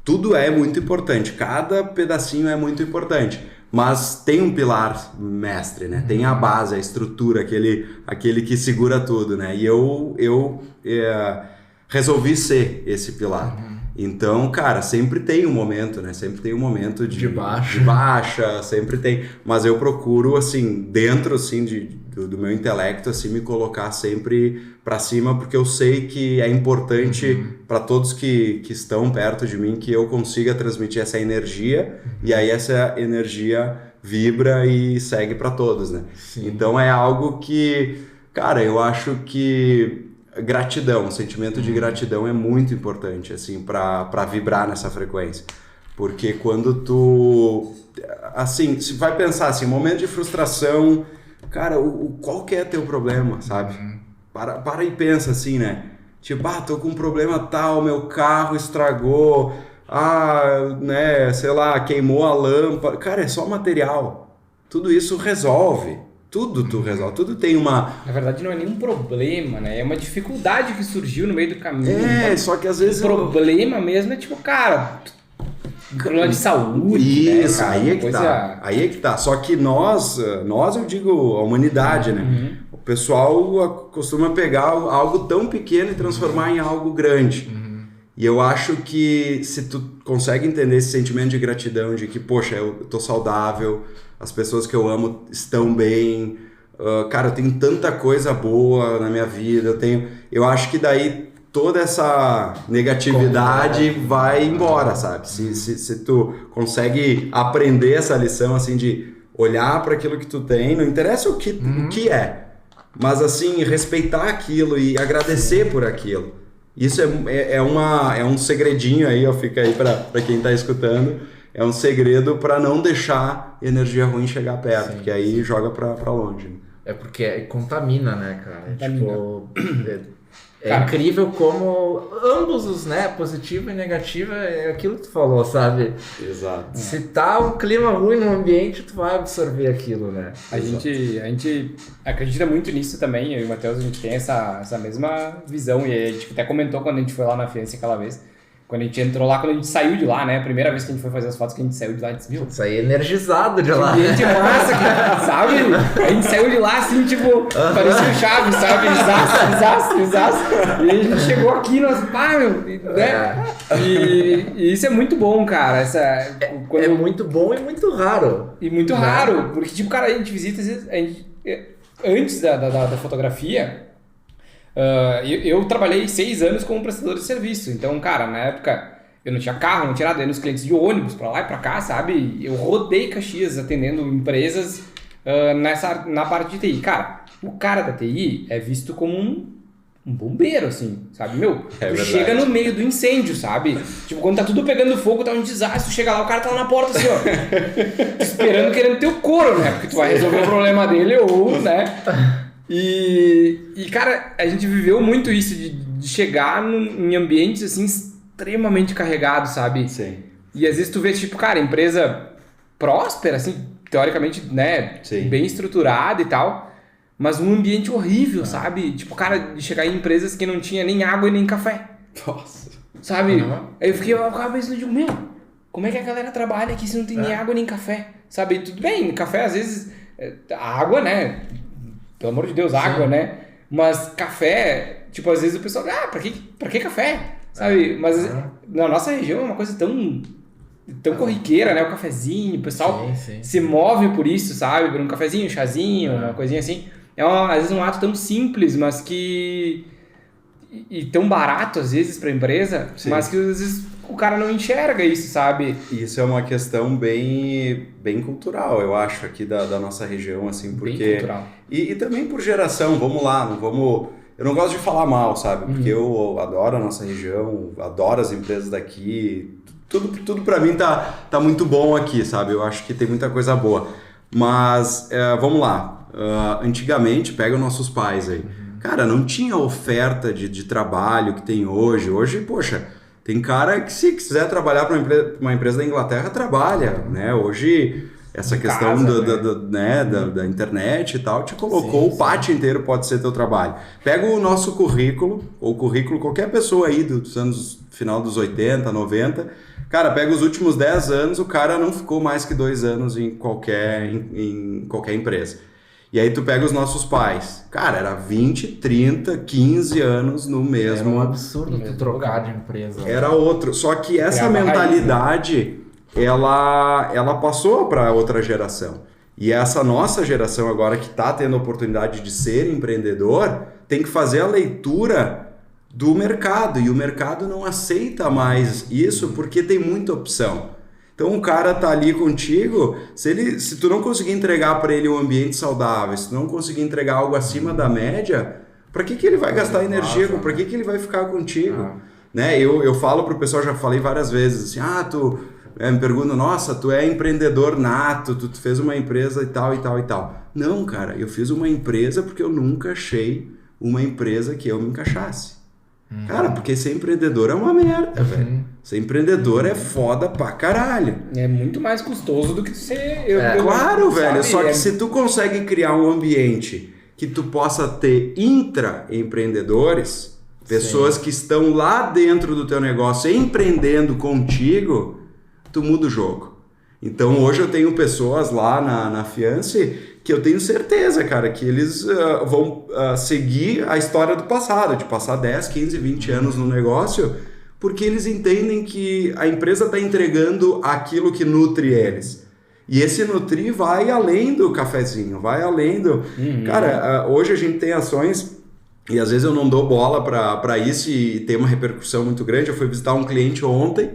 Speaker 3: tudo é muito importante, cada pedacinho é muito importante, mas tem um pilar mestre, né? Tem a base, a estrutura, aquele que segura tudo, né? E eu resolvi ser esse pilar. Então, cara, sempre tem um momento, né? Sempre tem um momento de baixa, sempre tem. Mas eu procuro, assim, dentro, assim, do meu intelecto, assim, me colocar sempre para cima, porque eu sei que é importante para todos que estão perto de mim que eu consiga transmitir essa energia, e aí essa energia vibra e segue para todos, né?
Speaker 1: Sim.
Speaker 3: Então é algo que... Cara, eu acho que gratidão, o sentimento de gratidão é muito importante, assim, para vibrar nessa frequência. Porque quando tu, assim, se vai pensar assim, momento de frustração, cara, qual que é teu problema, sabe? Para e pensa assim, né? Tipo, tô com um problema tal, meu carro estragou, né, sei lá, queimou a lâmpada. Cara, é só material. Tudo isso resolve. Tudo tu resolve. Tudo tem uma...
Speaker 2: Na verdade, não é nenhum problema, né? É uma dificuldade que surgiu no meio do caminho.
Speaker 3: Só que às vezes...
Speaker 2: O problema mesmo é tipo, cara... problema de saúde,
Speaker 3: isso,
Speaker 2: né, cara?
Speaker 3: aí é que tá. Aí é que tá. Só que nós, eu digo a humanidade, né? O pessoal costuma pegar algo tão pequeno e transformar em algo grande. E eu acho que se tu consegue entender esse sentimento de gratidão, de que, poxa, eu tô saudável, as pessoas que eu amo estão bem, cara, eu tenho tanta coisa boa na minha vida, eu acho que daí toda essa negatividade vai embora, sabe? Se tu consegue aprender essa lição, assim, de olhar para aquilo que tu tem, não interessa o que é, mas, assim, respeitar aquilo e agradecer por aquilo. Isso é um segredinho aí, fica aí para quem tá escutando, é um segredo para não deixar energia ruim chegar perto, porque aí joga para longe.
Speaker 1: É porque contamina, né, cara?
Speaker 2: Contamina.
Speaker 1: Tipo... É incrível como ambos os, né, positivo e negativo, é aquilo que tu falou, sabe?
Speaker 3: Exato.
Speaker 1: Se tá um clima ruim no ambiente, tu vai absorver aquilo, né?
Speaker 2: A gente acredita muito nisso também, eu e o Matheus, a gente tem essa mesma visão, e a gente até comentou quando a gente foi lá na Fiance aquela vez, quando a gente entrou lá, quando a gente saiu de lá, né, a primeira vez que a gente foi fazer as fotos, que a gente saiu de lá, a gente disse, viu?
Speaker 1: Saí energizado de lá.
Speaker 2: Ambiente massa, cara, sabe? A gente saiu de lá assim, tipo, parecia o Chaves, sabe? Exato. E aí a gente chegou aqui, nós, né? E isso é muito bom, cara.
Speaker 1: É muito bom e muito raro.
Speaker 2: E muito raro, porque, tipo, cara, a gente visita, às vezes, antes da fotografia, eu trabalhei 6 anos como prestador de serviço. Então, cara, na época eu não tinha carro, não tinha nada, eu ia nos clientes de ônibus pra lá e pra cá, sabe? Eu rodei Caxias atendendo empresas na parte de TI. Cara, o cara da TI é visto como um bombeiro, assim, sabe? Tu chega no meio do incêndio, sabe? Tipo, quando tá tudo pegando fogo, tá um desastre, chega lá, o cara tá lá na porta, assim, ó, esperando, querendo ter o couro, né? Porque tu vai resolver o problema dele ou, né? E cara, a gente viveu muito isso de chegar em ambientes, assim, extremamente carregados, sabe?
Speaker 3: Sim.
Speaker 2: E às vezes tu vê, tipo, cara, empresa próspera, assim, teoricamente, né?
Speaker 3: Sim.
Speaker 2: Bem estruturada e tal, mas um ambiente horrível, sabe? Tipo, cara, de chegar em empresas que não tinha nem água e nem café.
Speaker 3: Nossa.
Speaker 2: Sabe? Aí eu ficava pensando, digo, meu, como é que a galera trabalha aqui se não tem nem água nem café? Sabe? Tudo bem, café às vezes, a água, né? Pelo amor de Deus, água, né? Mas café, tipo, às vezes o pessoal, pra que café? Sabe? Mas na nossa região é uma coisa tão corriqueira, né? O cafezinho, o pessoal se move por isso, sabe? Por um cafezinho, um chazinho, uma coisinha assim. Às vezes um ato tão simples, mas que... E tão barato, às vezes, pra empresa, mas que às vezes o cara não enxerga isso, sabe?
Speaker 3: Isso é uma questão bem cultural, eu acho, aqui da nossa região, assim, porque...
Speaker 2: Bem cultural.
Speaker 3: E também por geração, vamos lá, eu não gosto de falar mal, sabe? Porque eu adoro a nossa região, adoro as empresas daqui, tudo pra mim tá muito bom aqui, sabe? Eu acho que tem muita coisa boa. Mas, vamos lá, antigamente, pega os nossos pais aí. Cara, não tinha oferta de trabalho que tem hoje. Hoje, poxa, tem cara que se quiser trabalhar para uma empresa da Inglaterra, trabalha, né? Hoje, essa questão da internet e tal, te colocou, o pátio inteiro pode ser teu trabalho. Pega o nosso currículo, ou currículo qualquer pessoa aí dos anos, final dos 80, 90, cara, pega os últimos 10 anos, o cara não ficou mais que 2 anos em qualquer empresa. E aí tu pega os nossos pais. Cara, era 20, 30, 15 anos no mesmo...
Speaker 1: Era um absurdo tu trocar de empresa.
Speaker 3: Era outro. Só que essa mentalidade, ela passou para outra geração. E essa nossa geração agora que está tendo a oportunidade de ser empreendedor, tem que fazer a leitura do mercado. E o mercado não aceita mais isso porque tem muita opção. Então o cara tá ali contigo, se tu não conseguir entregar para ele um ambiente saudável, se tu não conseguir entregar algo acima da média, para que ele vai gastar energia? Para que ele vai ficar contigo? Né? Eu falo pro pessoal, já falei várias vezes, assim, tu me perguntam, nossa, tu é empreendedor nato, tu fez uma empresa e tal, e tal, e tal. Não, cara, eu fiz uma empresa porque eu nunca achei uma empresa que eu me encaixasse. Cara, porque ser empreendedor é uma merda, velho. Ser empreendedor é foda pra caralho.
Speaker 2: É muito mais custoso do que ser...
Speaker 3: Claro, velho. Só que se tu consegue criar um ambiente que tu possa ter intraempreendedores, pessoas que estão lá dentro do teu negócio empreendendo contigo, tu muda o jogo. Então hoje eu tenho pessoas lá na Fiance que eu tenho certeza, cara, que eles vão seguir a história do passado, de passar 10, 15, 20 anos no negócio, porque eles entendem que a empresa está entregando aquilo que nutre eles. E esse nutrir vai além do cafezinho, vai além do... Cara, hoje a gente tem ações, e às vezes eu não dou bola para isso e tem uma repercussão muito grande. Eu fui visitar um cliente ontem,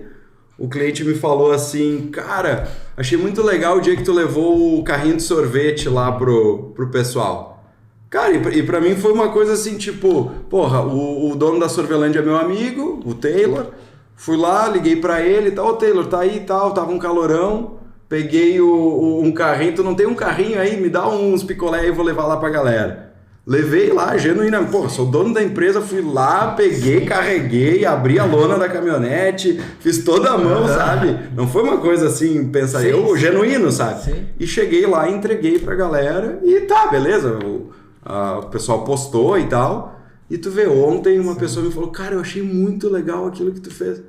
Speaker 3: o cliente me falou assim, cara, achei muito legal o dia que tu levou o carrinho de sorvete lá pro pessoal. Cara, e pra mim foi uma coisa assim, tipo, porra, o dono da Sorvelândia é meu amigo, o Taylor, fui lá, liguei pra ele e tal, ô Taylor, tá aí e tal, tava um calorão, peguei um carrinho, tu não tem um carrinho aí, me dá uns picolé aí, eu vou levar lá pra galera. Levei lá, genuinamente, pô, sou dono da empresa, fui lá, peguei, carreguei, abri a lona da caminhonete, fiz toda a mão, sabe? Não foi uma coisa assim, pensar, genuíno, sabe? Sim. E cheguei lá, entreguei pra galera e tá, beleza, o pessoal postou e tal. E tu vê, ontem uma pessoa me falou, cara, eu achei muito legal aquilo que tu fez.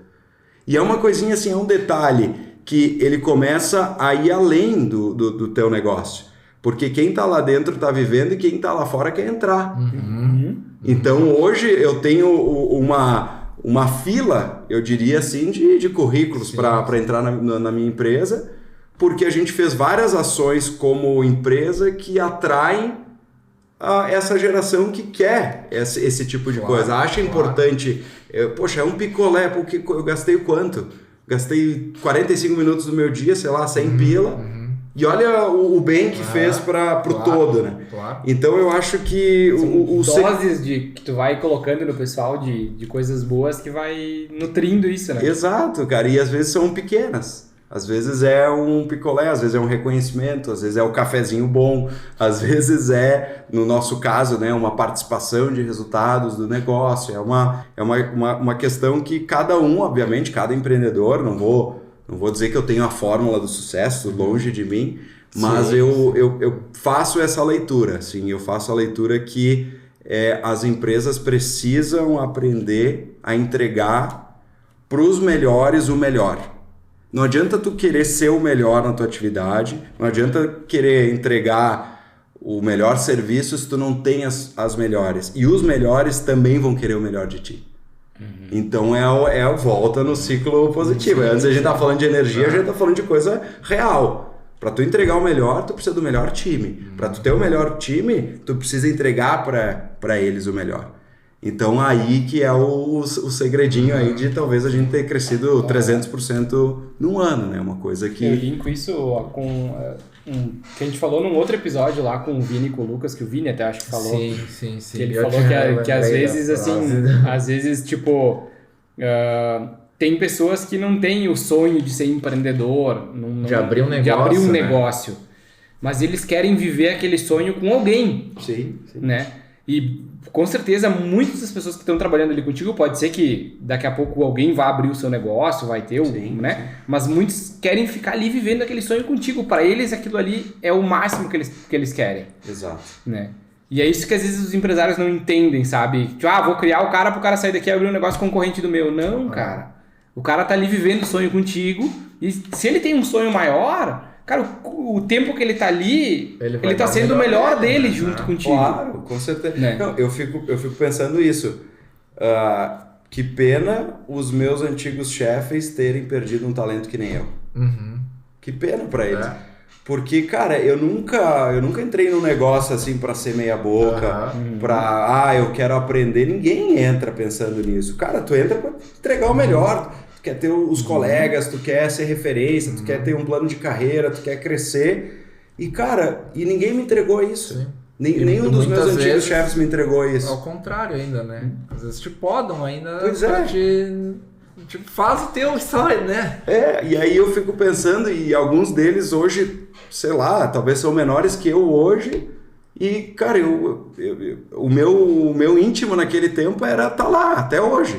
Speaker 3: E é uma coisinha assim, é um detalhe que ele começa a ir além do teu negócio. Porque quem está lá dentro está vivendo e quem está lá fora quer entrar. Então hoje eu tenho uma fila, eu diria assim, de currículos para entrar na minha empresa, porque a gente fez várias ações como empresa que atraem essa geração que quer esse tipo de coisa. Acha importante, poxa, é um picolé, porque eu gastei quanto? Gastei 45 minutos do meu dia, sei lá, 100 pila. E olha o bem que fez para o todo, né? Claro. Então eu acho que
Speaker 2: doses que tu vai colocando no pessoal de coisas boas que vai nutrindo isso, né?
Speaker 3: Exato, cara. E às vezes são pequenas. Às vezes é um picolé, às vezes é um reconhecimento, às vezes é um cafezinho bom, às vezes é, no nosso caso, né, uma participação de resultados do negócio. É uma questão que cada um, obviamente, cada empreendedor, não vou dizer que eu tenho a fórmula do sucesso, longe de mim, mas eu faço essa leitura, assim, eu faço a leitura que as empresas precisam aprender a entregar para os melhores o melhor. Não adianta tu querer ser o melhor na tua atividade, não adianta querer entregar o melhor serviço se tu não tem as melhores. E os melhores também vão querer o melhor de ti. Então é a volta no ciclo positivo. Antes a gente tá falando de energia, a gente tá falando de coisa real. Para tu entregar o melhor, tu precisa do melhor time. Para tu ter o melhor time, tu precisa entregar para eles o melhor. Então aí que é o segredinho aí de talvez a gente ter crescido 300% num ano, né? Uma coisa que...
Speaker 2: Eu linko isso com... que a gente falou num outro episódio lá com o Vini e com o Lucas, que o Vini até acho que falou.
Speaker 1: Sim.
Speaker 2: Que ele falou que às vezes, assim, às vezes, tipo, tem pessoas que não têm o sonho de ser empreendedor,
Speaker 1: de abrir um
Speaker 2: negócio, mas eles querem viver aquele sonho com alguém.
Speaker 3: Sim.
Speaker 2: Né? E com certeza muitas das pessoas que estão trabalhando ali contigo, pode ser que daqui a pouco alguém vá abrir o seu negócio, vai ter, né? Sim. Mas muitos querem ficar ali vivendo aquele sonho contigo. Para eles aquilo ali é o máximo que eles querem.
Speaker 3: Exato.
Speaker 2: Né? E é isso que às vezes os empresários não entendem, sabe? Tipo, vou criar o cara pro cara sair daqui e abrir um negócio concorrente do meu. Não, cara. O cara tá ali vivendo o sonho contigo e se ele tem um sonho maior... Cara, o tempo que ele tá ali, ele tá sendo o melhor dele junto contigo.
Speaker 3: Claro, com certeza. Né? Não, eu fico pensando isso. Que pena os meus antigos chefes terem perdido um talento que nem eu. Que pena pra eles. Porque, cara, eu nunca entrei num negócio assim pra ser meia boca, pra, eu quero aprender. Ninguém entra pensando nisso. Cara, tu entra pra entregar o melhor. quer ter os colegas, tu quer ser referência, tu quer ter um plano de carreira, tu quer crescer. E, cara, ninguém me entregou isso.
Speaker 1: Sim.
Speaker 3: Nenhum dos meus antigos chefes me entregou isso.
Speaker 1: Ao contrário ainda, né? Às vezes te podam ainda.
Speaker 3: Pois é.
Speaker 1: Tipo, faz o teu história, né?
Speaker 3: E aí eu fico pensando, e alguns deles hoje, sei lá, talvez são menores que eu hoje. E, cara, o meu íntimo naquele tempo era estar lá, até hoje.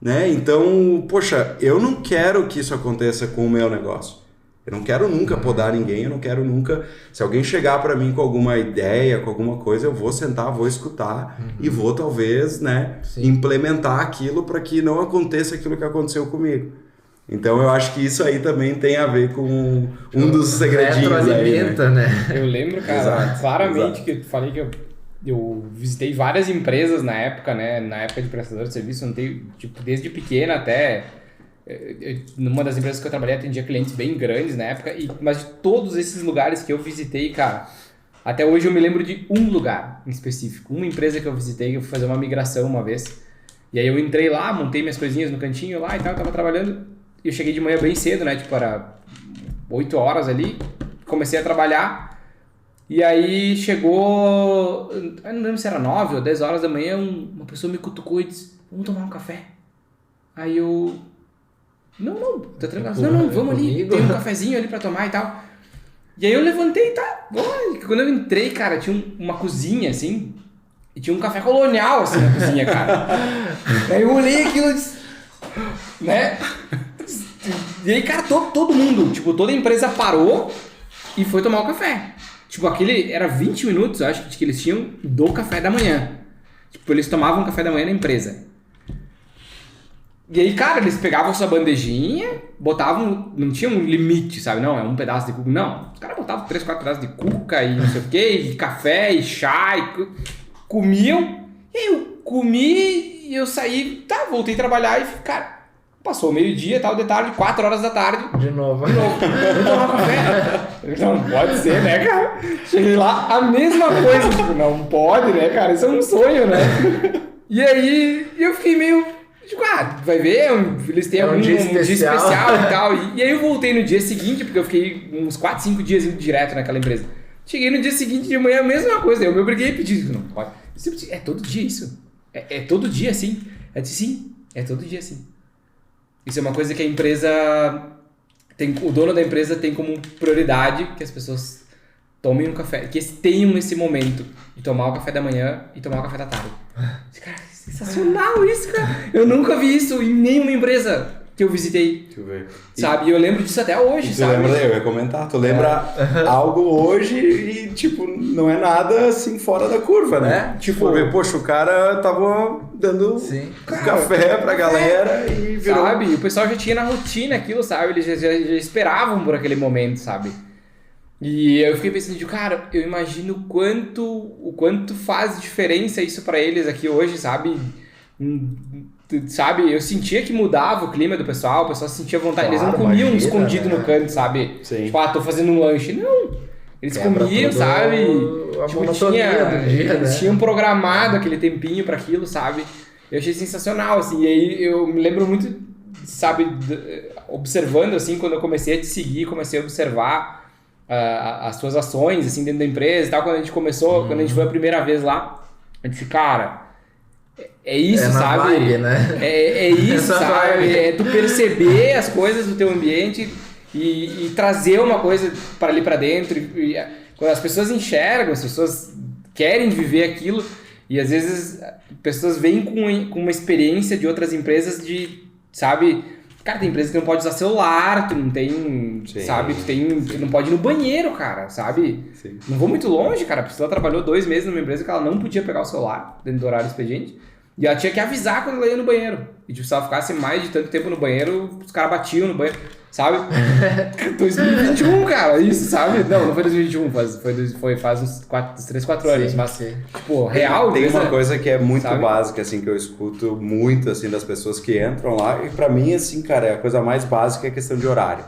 Speaker 3: Né? Então, poxa, eu não quero que isso aconteça com o meu negócio. Eu não quero nunca podar ninguém, eu não quero nunca... Se alguém chegar para mim com alguma ideia, com alguma coisa, eu vou sentar, vou escutar e vou talvez, né, implementar aquilo para que não aconteça aquilo que aconteceu comigo. Então eu acho que isso aí também tem a ver com um dos segredinhos aí,
Speaker 1: né?
Speaker 2: Eu lembro, cara, claramente que eu falei que eu visitei várias empresas na época, né, na época de prestador de serviço, eu não tenho, tipo, desde pequena até... numa das empresas que eu trabalhei, atendia clientes bem grandes na época, mas de todos esses lugares que eu visitei, cara, até hoje eu me lembro de um lugar em específico, uma empresa que eu visitei, que eu fui fazer uma migração uma vez, e aí eu entrei lá, montei minhas coisinhas no cantinho lá e tal, eu tava trabalhando, e eu cheguei de manhã bem cedo, né, tipo, era 8 horas ali, comecei a trabalhar, e aí chegou, eu não lembro se era 9 ou 10 horas da manhã, uma pessoa me cutucou e disse, vamos tomar um café? Aí eu... Não, tá tranquilo. Não, vamos ali, tem um cafezinho ali pra tomar e tal. E aí eu levantei e tá. Quando eu entrei, cara, tinha uma cozinha, assim, e tinha um café colonial, assim, na cozinha, cara. Aí eu olhei aquilo e disse, né? E aí, cara, todo mundo, tipo, toda a empresa parou e foi tomar o café. Tipo, era 20 minutos, eu acho, que eles tinham do café da manhã. Tipo, eles tomavam café da manhã na empresa. E aí, cara, eles pegavam sua bandejinha, botavam, não tinha um limite, sabe? Não, é um pedaço de cuca. Não, os caras botavam 3, 4 pedaços de cuca e não sei o quê, e café, e chá, e comiam. E aí eu comi e eu saí, voltei a trabalhar e, cara, passou o meio-dia, tal, de tarde, 4 horas da tarde.
Speaker 1: De novo.
Speaker 2: Vou tomar café. Não pode ser, né, cara? Cheguei lá, a mesma coisa. Tipo, não pode, né, cara? Isso é um sonho, né? E aí eu fiquei meio... Tipo, vai ver, eles têm um dia especial e tal. E aí eu voltei no dia seguinte, porque eu fiquei uns 4, 5 dias indo direto naquela empresa. Cheguei no dia seguinte de manhã, a mesma coisa. Eu me obriguei a pedir. Não pode. É todo dia isso. É todo dia assim. Eu disse, sim, é todo dia assim. Isso é uma coisa que a empresa... o dono da empresa tem como prioridade que as pessoas tomem um café. Que tenham esse momento de tomar o café da manhã e tomar o café da tarde. Cara, sensacional isso, cara. Eu nunca vi isso em nenhuma empresa que eu visitei. Deixa eu ver. Sabe? E eu lembro disso até hoje, sabe?
Speaker 3: Eu ia comentar. Tu lembra algo hoje e, tipo, não é nada assim fora da curva, né? Tipo, poxa, o cara tava dando café pra galera e virou...
Speaker 2: Sabe? O pessoal já tinha na rotina aquilo, sabe? Eles já esperavam por aquele momento, sabe? E eu fiquei pensando, cara, eu imagino o quanto faz diferença isso pra eles aqui hoje, sabe? Sabe, eu sentia que mudava o clima do pessoal, o pessoal sentia vontade, eles não comiam escondido no canto, sabe?
Speaker 3: Sim.
Speaker 2: Tipo, tô fazendo um lanche. Não, eles comiam, sabe? Tipo, eles tinham programado aquele tempinho pra aquilo, sabe? Eu achei sensacional, assim, e aí eu me lembro muito, sabe, observando, assim, quando eu comecei a te seguir, comecei a observar as suas ações, assim, dentro da empresa e tal, quando a gente começou, quando a gente foi a primeira vez lá, a gente disse, cara, é isso, sabe?
Speaker 1: Vibe, né?
Speaker 2: É isso, sabe? É tu perceber as coisas do teu ambiente e trazer uma coisa para ali para dentro. E quando as pessoas enxergam, as pessoas querem viver aquilo, e às vezes pessoas vêm com uma experiência de outras empresas de, sabe... Cara, tem empresa que não pode usar celular, tu não tem, sabe? Tu não pode ir no banheiro, cara, sabe?
Speaker 3: Sim.
Speaker 2: Não vou muito longe, cara. A Priscila trabalhou 2 meses numa empresa que ela não podia pegar o celular dentro do horário expediente. E ela tinha que avisar quando ela ia no banheiro. E tipo, se ela ficasse mais de tanto tempo no banheiro, os caras batiam no banheiro, sabe? 2021, cara, isso, sabe? Não foi 2021, faz uns 3, 4 anos, mas, tipo, real.
Speaker 3: Tem uma coisa que é muito básica, assim, que eu escuto muito, assim, das pessoas que entram lá, e pra mim, assim, cara, a coisa mais básica é a questão de horário.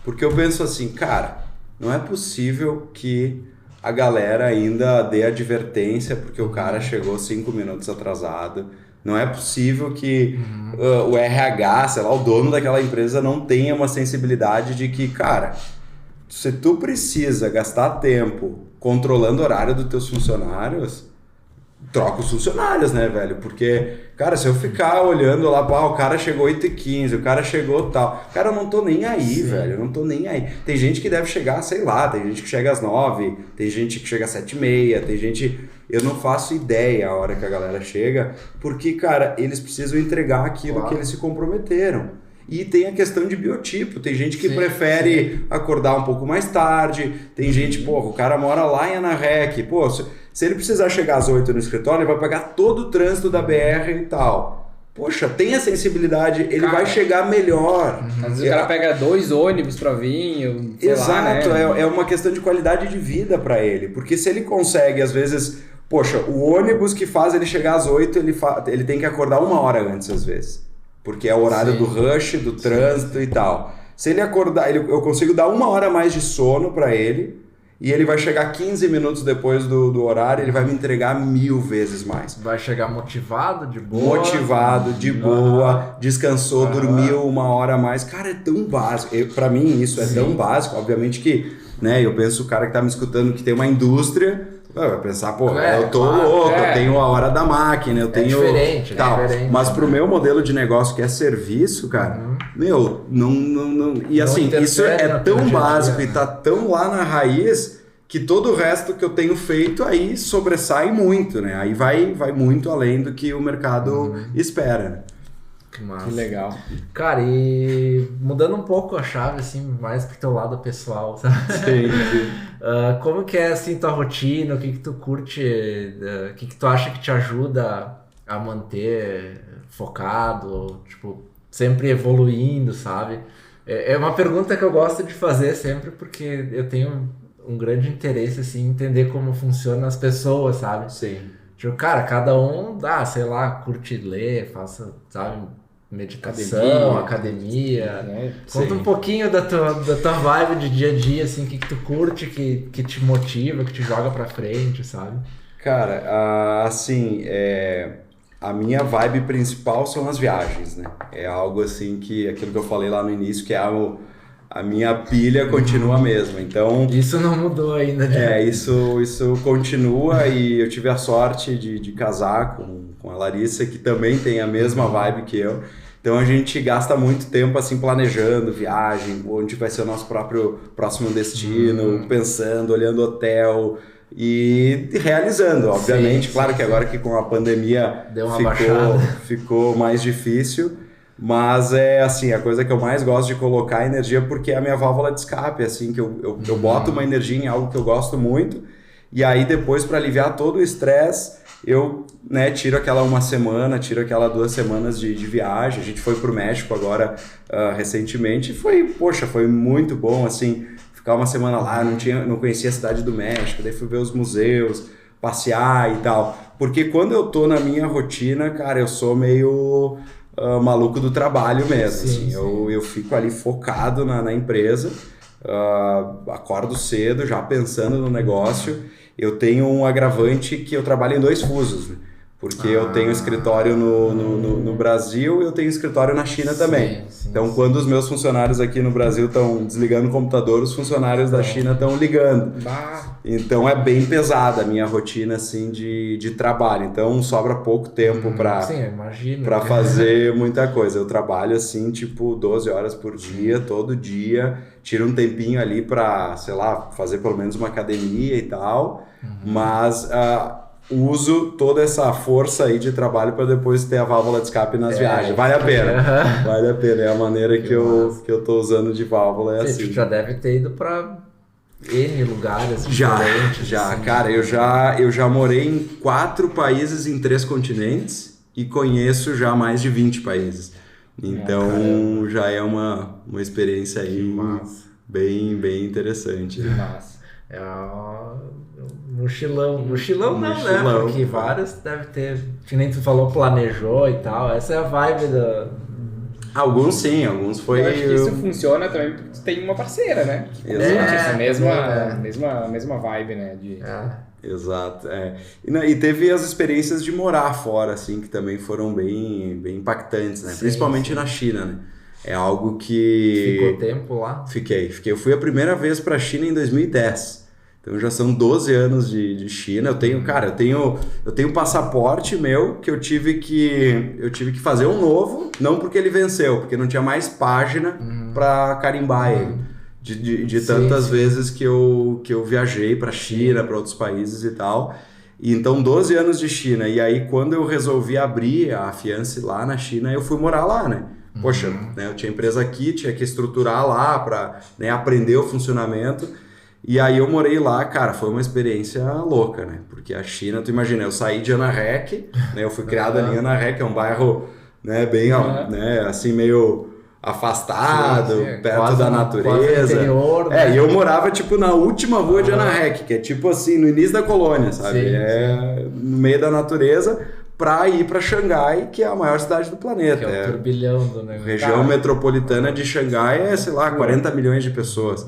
Speaker 3: Porque eu penso assim, cara, não é possível que a galera ainda dê advertência porque o cara chegou 5 minutos atrasado. Não é possível que o RH, sei lá, o dono daquela empresa não tenha uma sensibilidade de que, cara, se tu precisa gastar tempo controlando o horário dos teus funcionários, troca os funcionários, né, velho? Porque, cara, se eu ficar olhando lá, o cara chegou 8h15, o cara chegou tal... Cara, eu não tô nem aí, velho, eu não tô nem aí. Tem gente que deve chegar, sei lá, tem gente que chega às 9, tem gente que chega às 7h30, tem gente... Eu não faço ideia a hora que a galera chega, porque, cara, eles precisam entregar aquilo que eles se comprometeram. E tem a questão de biotipo, tem gente que prefere acordar um pouco mais tarde, tem gente, pô, o cara mora lá em Anarrec, pô, se ele precisar chegar às 8 no escritório, ele vai pegar todo o trânsito da BR e tal. Poxa, tem a sensibilidade, ele vai chegar melhor.
Speaker 2: Às vezes o cara pega 2 ônibus pra vir, sei
Speaker 3: Exato,
Speaker 2: lá, né?
Speaker 3: É uma questão de qualidade de vida para ele, porque se ele consegue, às vezes, poxa, o ônibus que faz ele chegar às 8, ele tem que acordar 1 hora antes, às vezes. Porque é o horário do rush, do trânsito e tal. Se ele acordar, eu consigo dar 1 hora a mais de sono para ele e ele vai chegar 15 minutos depois do horário, ele vai me entregar 1000 vezes mais.
Speaker 1: Vai chegar motivado, de boa.
Speaker 3: Motivado, de boa, descansou, dormiu 1 hora a mais. Cara, é tão básico. Para mim isso é tão básico. Obviamente que, né, eu penso o cara que tá me escutando que tem uma indústria... Vai pensar, pô, eu tô louco, eu tenho a hora da máquina, eu tenho...
Speaker 1: Diferente,
Speaker 3: tal.
Speaker 1: Diferente.
Speaker 3: Mas pro meu modelo de negócio que é serviço, cara, meu, não... E assim, isso é tão básico e tá tão lá na raiz que todo o resto que eu tenho feito aí sobressai muito, né? Aí vai muito além do que o mercado espera, né?
Speaker 1: Que massa.
Speaker 2: Que legal.
Speaker 1: Cara, e mudando um pouco a chave, assim, mais pro teu lado pessoal, sabe?
Speaker 3: Sim.
Speaker 1: Como que é, assim, tua rotina? O que que tu curte? O que que tu acha que te ajuda a manter focado? Tipo, sempre evoluindo, sabe? É uma pergunta que eu gosto de fazer sempre porque eu tenho um grande interesse, assim, em entender como funcionam as pessoas, sabe?
Speaker 3: Sim.
Speaker 1: Tipo, cara, cada um sei lá, curte ler, faça, sabe, meditação, academia.
Speaker 2: Né?
Speaker 1: Conta um pouquinho da tua vibe de dia a dia, assim, o que tu curte, que te motiva, que te joga pra frente, sabe?
Speaker 3: Cara, assim, a minha vibe principal são as viagens, né? É algo assim que, aquilo que eu falei lá no início, que é a minha pilha continua a mesma, então...
Speaker 1: Isso não mudou ainda, né?
Speaker 3: Isso continua e eu tive a sorte de casar com a Larissa, que também tem a mesma vibe que eu. Então a gente gasta muito tempo assim planejando viagem, onde vai ser o nosso próximo destino, pensando, olhando hotel e realizando, obviamente. Claro que agora que com a pandemia ficou mais difícil, mas é assim, a coisa que eu mais gosto de colocar é energia, porque é a minha válvula de escape, assim, que eu boto uma energia em algo que eu gosto muito, e aí depois, para aliviar todo o estresse, eu, né, tiro aquela 1 semana, tiro aquela 2 semanas de viagem. A gente foi pro México agora recentemente e foi muito bom, assim, ficar 1 semana lá, não conhecia a cidade do México, daí fui ver os museus, passear e tal, porque quando eu tô na minha rotina, cara, eu sou meio... maluco do trabalho mesmo,
Speaker 1: sim,
Speaker 3: assim. Eu fico ali focado na empresa, acordo cedo já pensando no negócio. Eu tenho um agravante que eu trabalho em 2 fusos, né? Porque eu tenho escritório no Brasil e eu tenho escritório na China também. Então, quando os meus funcionários aqui no Brasil estão desligando o computador, os funcionários da China estão ligando. Então, é bem pesada a minha rotina assim, de trabalho. Então, sobra pouco tempo para fazer muita coisa. Eu trabalho assim, tipo, 12 horas por dia, todo dia. Tiro um tempinho ali para, sei lá, fazer pelo menos uma academia e tal. Mas... uso toda essa força aí de trabalho para depois ter a válvula de escape nas viagens. Vale a pena. Vale a pena. É a maneira que eu tô usando de válvula, é assim.
Speaker 1: Você já deve ter ido para N lugares
Speaker 3: diferentes. Já. Assim. Cara, eu já morei em 4 países em 3 continentes e conheço já mais de 20 países. Então, já é uma experiência aí bem interessante.
Speaker 2: Que massa.
Speaker 1: É mochilão não, né? Porque vários deve ter, que nem tu falou, planejou e tal. Essa é a vibe
Speaker 3: Alguns sim, alguns foi...
Speaker 2: Eu acho que isso funciona também porque tu tem uma parceira, né? Que curte essa mesma vibe, né?
Speaker 3: Exato, E teve as experiências de morar fora, assim, que também foram bem impactantes, né?
Speaker 1: Sim,
Speaker 3: principalmente na China, né? É algo que...
Speaker 1: Ficou tempo lá?
Speaker 3: Fiquei. Eu fui a primeira vez para a China em 2010. Então já são 12 anos de China. Eu tenho passaporte meu que eu tive que fazer um novo, não porque ele venceu, porque não tinha mais página para carimbar ele. De tantas vezes que eu viajei para a China, para outros países e tal. E então 12 anos de China. E aí quando eu resolvi abrir a Fiance lá na China, eu fui morar lá, né? Poxa, né, eu tinha empresa aqui, tinha que estruturar lá para, né, aprender o funcionamento. E aí eu morei lá, cara, foi uma experiência louca, né? Porque a China, tu imagina, eu saí de Annarech, né? Eu fui criado ali em Annarech, é um bairro, né, bem, né, assim, meio afastado, perto quase da natureza.
Speaker 1: Interior, né?
Speaker 3: E eu morava, tipo, na última rua de Annarech, que é tipo assim, no início da colônia, sabe? No meio da natureza, para ir para Xangai, que é a maior cidade do planeta.
Speaker 1: Que é o turbilhão do negócio.
Speaker 3: Região metropolitana de Xangai é, sei lá, 40 milhões de pessoas.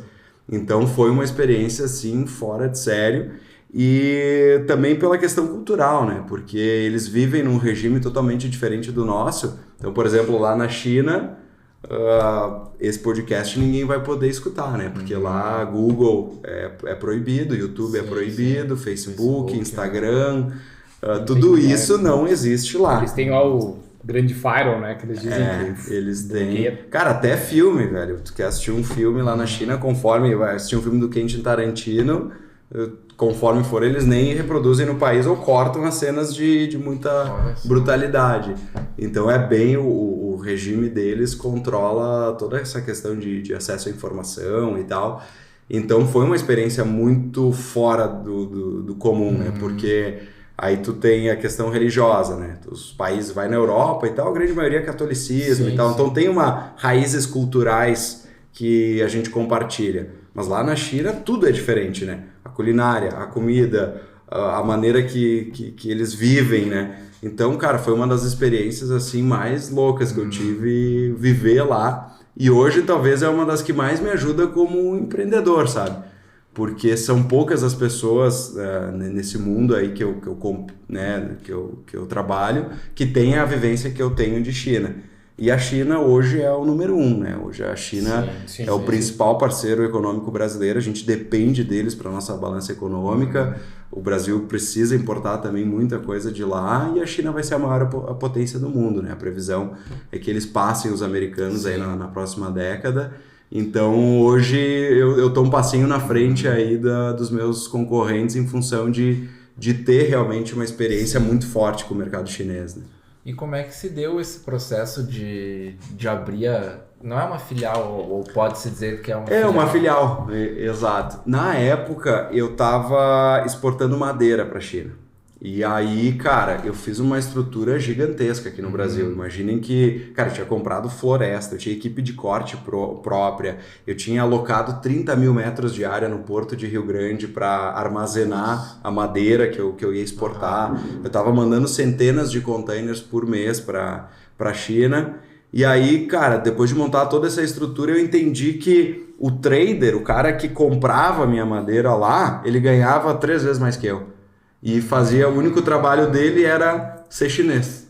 Speaker 3: Então foi uma experiência, assim, fora de sério. E também pela questão cultural, né? Porque eles vivem num regime totalmente diferente do nosso. Então, por exemplo, lá na China, esse podcast ninguém vai poder escutar, né? Porque lá Google é proibido, YouTube é proibido, Facebook, Instagram... tudo isso não existe lá.
Speaker 2: Eles têm lá o grande firewall, né? Que eles dizem que...
Speaker 3: Eles têm... Cara, até filme, velho. Tu quer assistir um filme lá na China, conforme vai assistir um filme do Quentin Tarantino, conforme for, eles nem reproduzem no país ou cortam as cenas de muita brutalidade. Então é bem... O regime deles controla toda essa questão de acesso à informação e tal. Então foi uma experiência muito fora do comum, né? Porque... Aí tu tem a questão religiosa, né? Os países, vai na Europa e tal, a grande maioria é catolicismo e tal. Então tem raízes culturais que a gente compartilha. Mas lá na China tudo é diferente, né? A culinária, a comida, a maneira que eles vivem, né? Então, cara, foi uma das experiências assim mais loucas que eu tive viver lá. E hoje talvez é uma das que mais me ajuda como empreendedor, sabe? Porque são poucas as pessoas nesse mundo aí que eu trabalho que têm a vivência que eu tenho de China. E a China hoje é o número 1, né? Hoje a China é o principal parceiro econômico brasileiro, a gente depende deles para a nossa balança econômica. O Brasil precisa importar também muita coisa de lá e a China vai ser a maior potência do mundo, né? A previsão é que eles passem os americanos aí na próxima década. Então hoje eu tô um passinho na frente aí dos meus concorrentes em função de ter realmente uma experiência muito forte com o mercado chinês, né?
Speaker 1: E como é que se deu esse processo de abrir não é uma filial, ou pode-se dizer que é uma filial?
Speaker 3: É uma filial, exato. Na época eu tava exportando madeira para a China. E aí, cara, eu fiz uma estrutura gigantesca aqui no Brasil. Imaginem que, cara, eu tinha comprado floresta, eu tinha equipe de corte própria, eu tinha alocado 30 mil metros de área no Porto de Rio Grande para armazenar a madeira que eu ia exportar. Eu tava mandando centenas de containers por mês para a China. E aí, cara, depois de montar toda essa estrutura, eu entendi que o trader, o cara que comprava a minha madeira lá, ele ganhava 3 vezes mais que eu. E o único trabalho dele era ser chinês.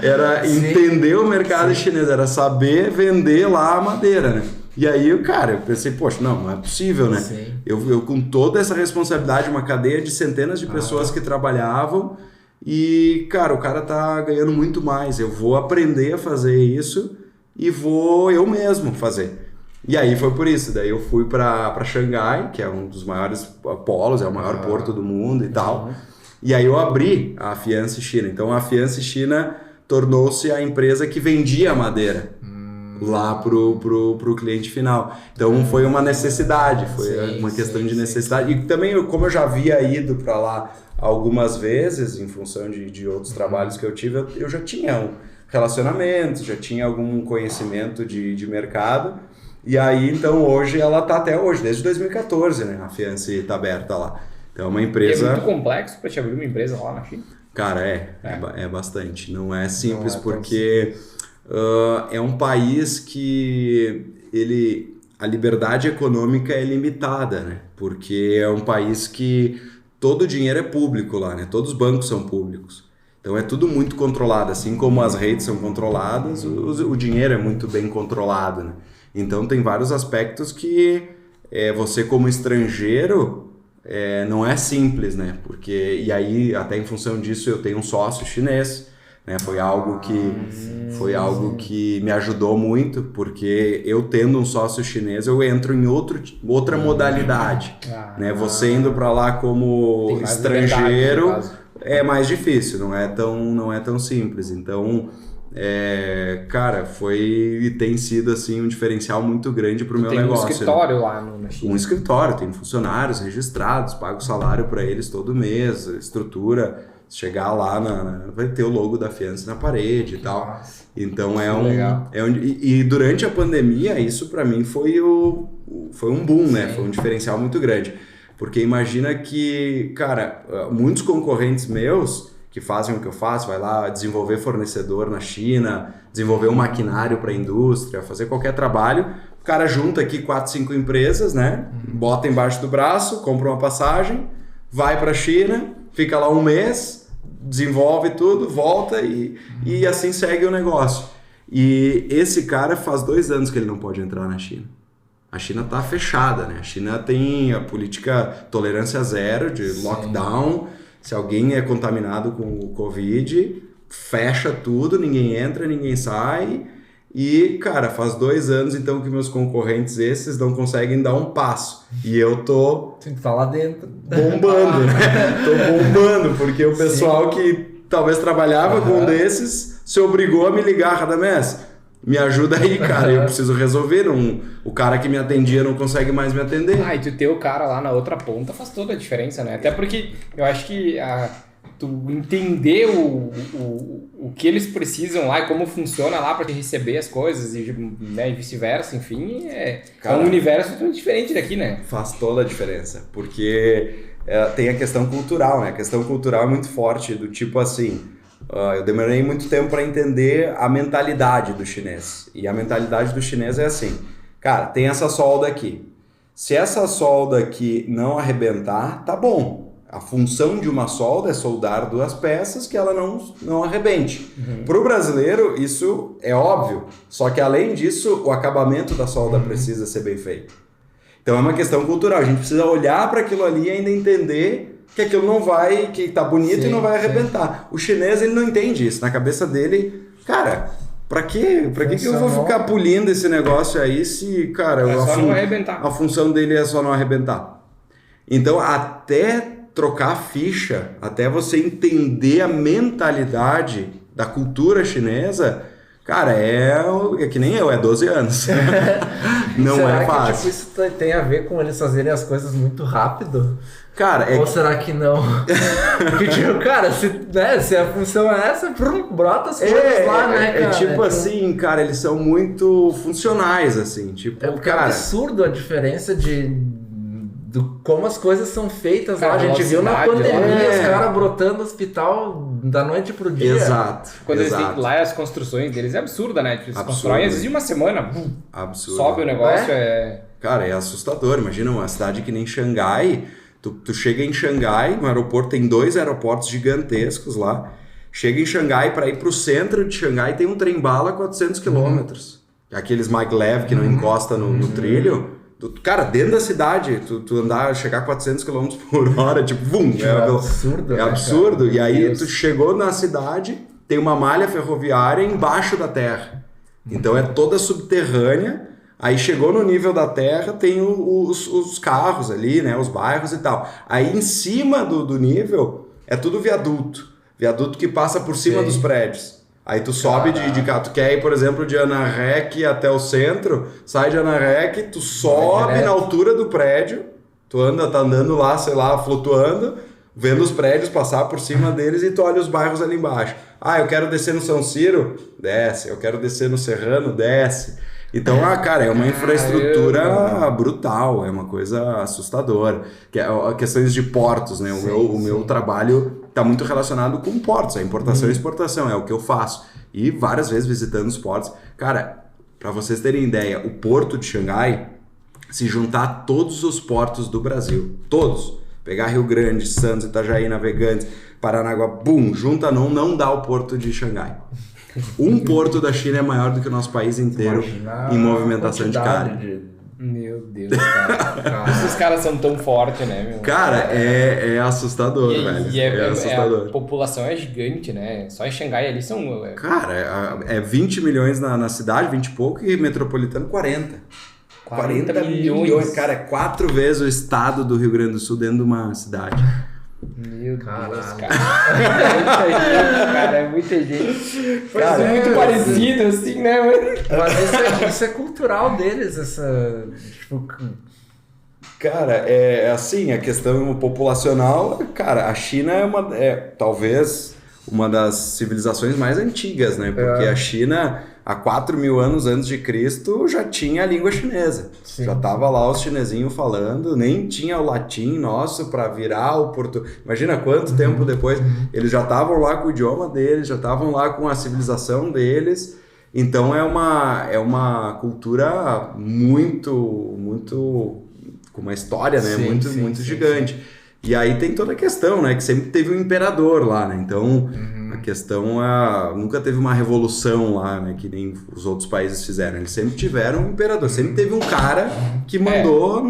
Speaker 3: Era entender o mercado chinês, era saber vender lá a madeira, né? E aí, cara, eu pensei, poxa, não é possível, né? Eu com toda essa responsabilidade, uma cadeia de centenas de pessoas que trabalhavam e, cara, o cara tá ganhando muito mais. Eu vou aprender a fazer isso e vou eu mesmo fazer. E aí foi por isso, daí eu fui para Xangai, que é um dos maiores polos, é o maior porto do mundo e tal. E aí eu abri a Fiance China. Então a Fiance China tornou-se a empresa que vendia a madeira lá pro cliente final. Então foi uma necessidade, foi uma questão de necessidade. E também, como eu já havia ido para lá algumas vezes, em função de outros trabalhos que eu tive, eu já tinha um relacionamento, já tinha algum conhecimento de mercado. E aí, então, hoje, ela tá até hoje, desde 2014, né? A Fiance tá aberta lá. Então, é uma empresa...
Speaker 2: E é muito complexo para te abrir uma empresa lá na China?
Speaker 3: Cara, é bastante. Não é simples porque é um país que a liberdade econômica é limitada, né? Porque é um país que todo o dinheiro é público lá, né? Todos os bancos são públicos. Então é tudo muito controlado, assim como as redes são controladas, o dinheiro é muito bem controlado, né? Então tem vários aspectos que você como estrangeiro não é simples, né? Porque, e aí até em função disso eu tenho um sócio chinês, né? Foi algo que me ajudou muito, porque eu tendo um sócio chinês eu entro em outra modalidade, né? Você indo para lá como estrangeiro é mais difícil, não é tão simples. Então, cara, foi e tem sido assim um diferencial muito grande para o meu negócio.
Speaker 2: Tem um escritório, né? Lá na China.
Speaker 3: Um escritório, tem funcionários registrados, pago salário para eles todo mês, estrutura. Chegar lá, vai ter o logo da Fiance na parede e tal.
Speaker 2: Nossa,
Speaker 3: então e durante a pandemia, isso para mim foi um boom, né? Foi um diferencial muito grande. Porque imagina que, cara, muitos concorrentes meus que fazem o que eu faço, vai lá desenvolver fornecedor na China, desenvolver um maquinário para a indústria, fazer qualquer trabalho, o cara junta aqui 4, 5 empresas, né? Bota embaixo do braço, compra uma passagem, vai para a China, fica lá um mês, desenvolve tudo, volta e assim segue o negócio. E esse cara faz 2 anos que ele não pode entrar na China. A China está fechada, né? A China tem a política tolerância zero de lockdown. Se alguém é contaminado com o Covid, fecha tudo, ninguém entra, ninguém sai. E, cara, faz 2 anos então que meus concorrentes esses não conseguem dar um passo. E eu tô...
Speaker 1: Tem que estar lá dentro.
Speaker 3: Bombando, né? Tô bombando, porque o pessoal que talvez trabalhava com um desses se obrigou a me ligar, Radamés. Me ajuda aí, cara, eu preciso resolver. O cara que me atendia não consegue mais me atender.
Speaker 2: E tu ter o cara lá na outra ponta faz toda a diferença, né? Até porque eu acho que tu entender o que eles precisam lá e como funciona lá para te receber as coisas e, né, e vice-versa, enfim, cara, um universo totalmente diferente daqui, né?
Speaker 3: Faz toda a diferença, porque tem a questão cultural, né? A questão cultural é muito forte, do tipo assim... eu demorei muito tempo para entender a mentalidade do chinês. E a mentalidade do chinês é assim, cara, tem essa solda aqui. Se essa solda aqui não arrebentar, tá bom. A função de uma solda é soldar 2 peças que ela não arrebente. Para o brasileiro, isso é óbvio. Só que além disso, o acabamento da solda precisa ser bem feito. Então é uma questão cultural. A gente precisa olhar para aquilo ali e ainda entender que aquilo não vai, que tá bonito e não vai arrebentar. O chinês, ele não entende isso. Na cabeça dele, cara, pra que eu vou ficar polindo esse negócio aí se, cara,
Speaker 2: não arrebentar.
Speaker 3: A função dele é só não arrebentar. Então, até trocar a ficha, até você entender a mentalidade da cultura chinesa, cara, é que nem eu, é 12 anos. Não
Speaker 1: será
Speaker 3: é fácil.
Speaker 1: Que, tipo, isso tem a ver com eles fazerem as coisas muito rápido?
Speaker 3: Cara,
Speaker 1: ou será que não? Porque, tipo, cara, se a função é essa, brota as coisas lá, né, cara?
Speaker 3: É tipo assim, cara, eles são muito funcionais, assim, tipo,
Speaker 1: porque
Speaker 3: cara...
Speaker 1: É absurdo a diferença de como as coisas são feitas lá. A gente viu na pandemia os caras brotando no hospital da noite pro dia.
Speaker 3: Exato.
Speaker 2: Quando eles têm lá as construções deles, é absurda, né? Eles constroem às vezes em uma semana,
Speaker 3: absurdo.
Speaker 2: Sobe o negócio,
Speaker 3: Cara, é assustador. Imagina uma cidade que nem Xangai. Tu chega em Xangai, no aeroporto, tem 2 aeroportos gigantescos lá. Chega em Xangai, para ir pro centro de Xangai tem um trem-bala 400 quilômetros. Aqueles maglev que não encosta no trilho. Cara, dentro da cidade, tu andar, chegar a 400 km por hora, tipo,
Speaker 1: é absurdo.
Speaker 3: É absurdo. Cara, e aí tu chegou na cidade, tem uma malha ferroviária embaixo da terra. Então é toda subterrânea. Aí chegou no nível da terra, tem os carros ali, né, os bairros e tal. Aí em cima do nível é tudo viaduto. Viaduto que passa por cima dos prédios. Aí tu sobe de carro, tu quer ir, por exemplo, de Anarrec até o centro, sai de Anarrec, tu sobe na altura do prédio, tá andando lá, sei lá, flutuando, vendo os prédios passar por cima deles e tu olha os bairros ali embaixo. Ah, eu quero descer no São Ciro? Desce. Eu quero descer no Serrano? Desce. Então, cara, é uma infraestrutura brutal, é uma coisa assustadora. Questões de portos, né? O meu trabalho está muito relacionado com portos, a importação e exportação, é o que eu faço. e várias vezes visitando os portos. Cara, para vocês terem ideia, o porto de Xangai, se juntar todos os portos do Brasil, todos, pegar Rio Grande, Santos, Itajaí, Navegantes, Paranaguá, junta não dá o porto de Xangai. Um porto da China é maior do que o nosso país inteiro em movimentação de carne.
Speaker 2: Meu Deus, cara. Esses caras são tão fortes, né, meu?
Speaker 3: Cara, é assustador, velho. É assustador.
Speaker 2: A população é gigante, né? Só em Xangai ali são...
Speaker 3: Cara, é 20 milhões na cidade, 20 e pouco, e metropolitano 40. 40 milhões. Cara, é 4 vezes o estado do Rio Grande do Sul dentro de uma cidade.
Speaker 2: Meu Deus, cara. É muita gente. Cara, é muito parecido, assim, né?
Speaker 1: Mas isso é cultural deles, essa... Tipo...
Speaker 3: Cara, é assim, a questão populacional, cara, a China é talvez uma das civilizações mais antigas, né? Porque a China, há 4.000 anos antes de Cristo, já tinha a língua chinesa. Sim. Já tava lá os chinesinhos falando, nem tinha o latim nosso para virar o português. Imagina quanto tempo depois, eles já estavam lá com o idioma deles, já estavam lá com a civilização deles. Então é uma cultura muito com uma história, né? Muito gigante. E aí tem toda a questão, né? Que sempre teve um imperador lá, né? Então, a questão nunca teve uma revolução lá, né? Que nem os outros países fizeram. Eles sempre tiveram um imperador. Sempre teve um cara que mandou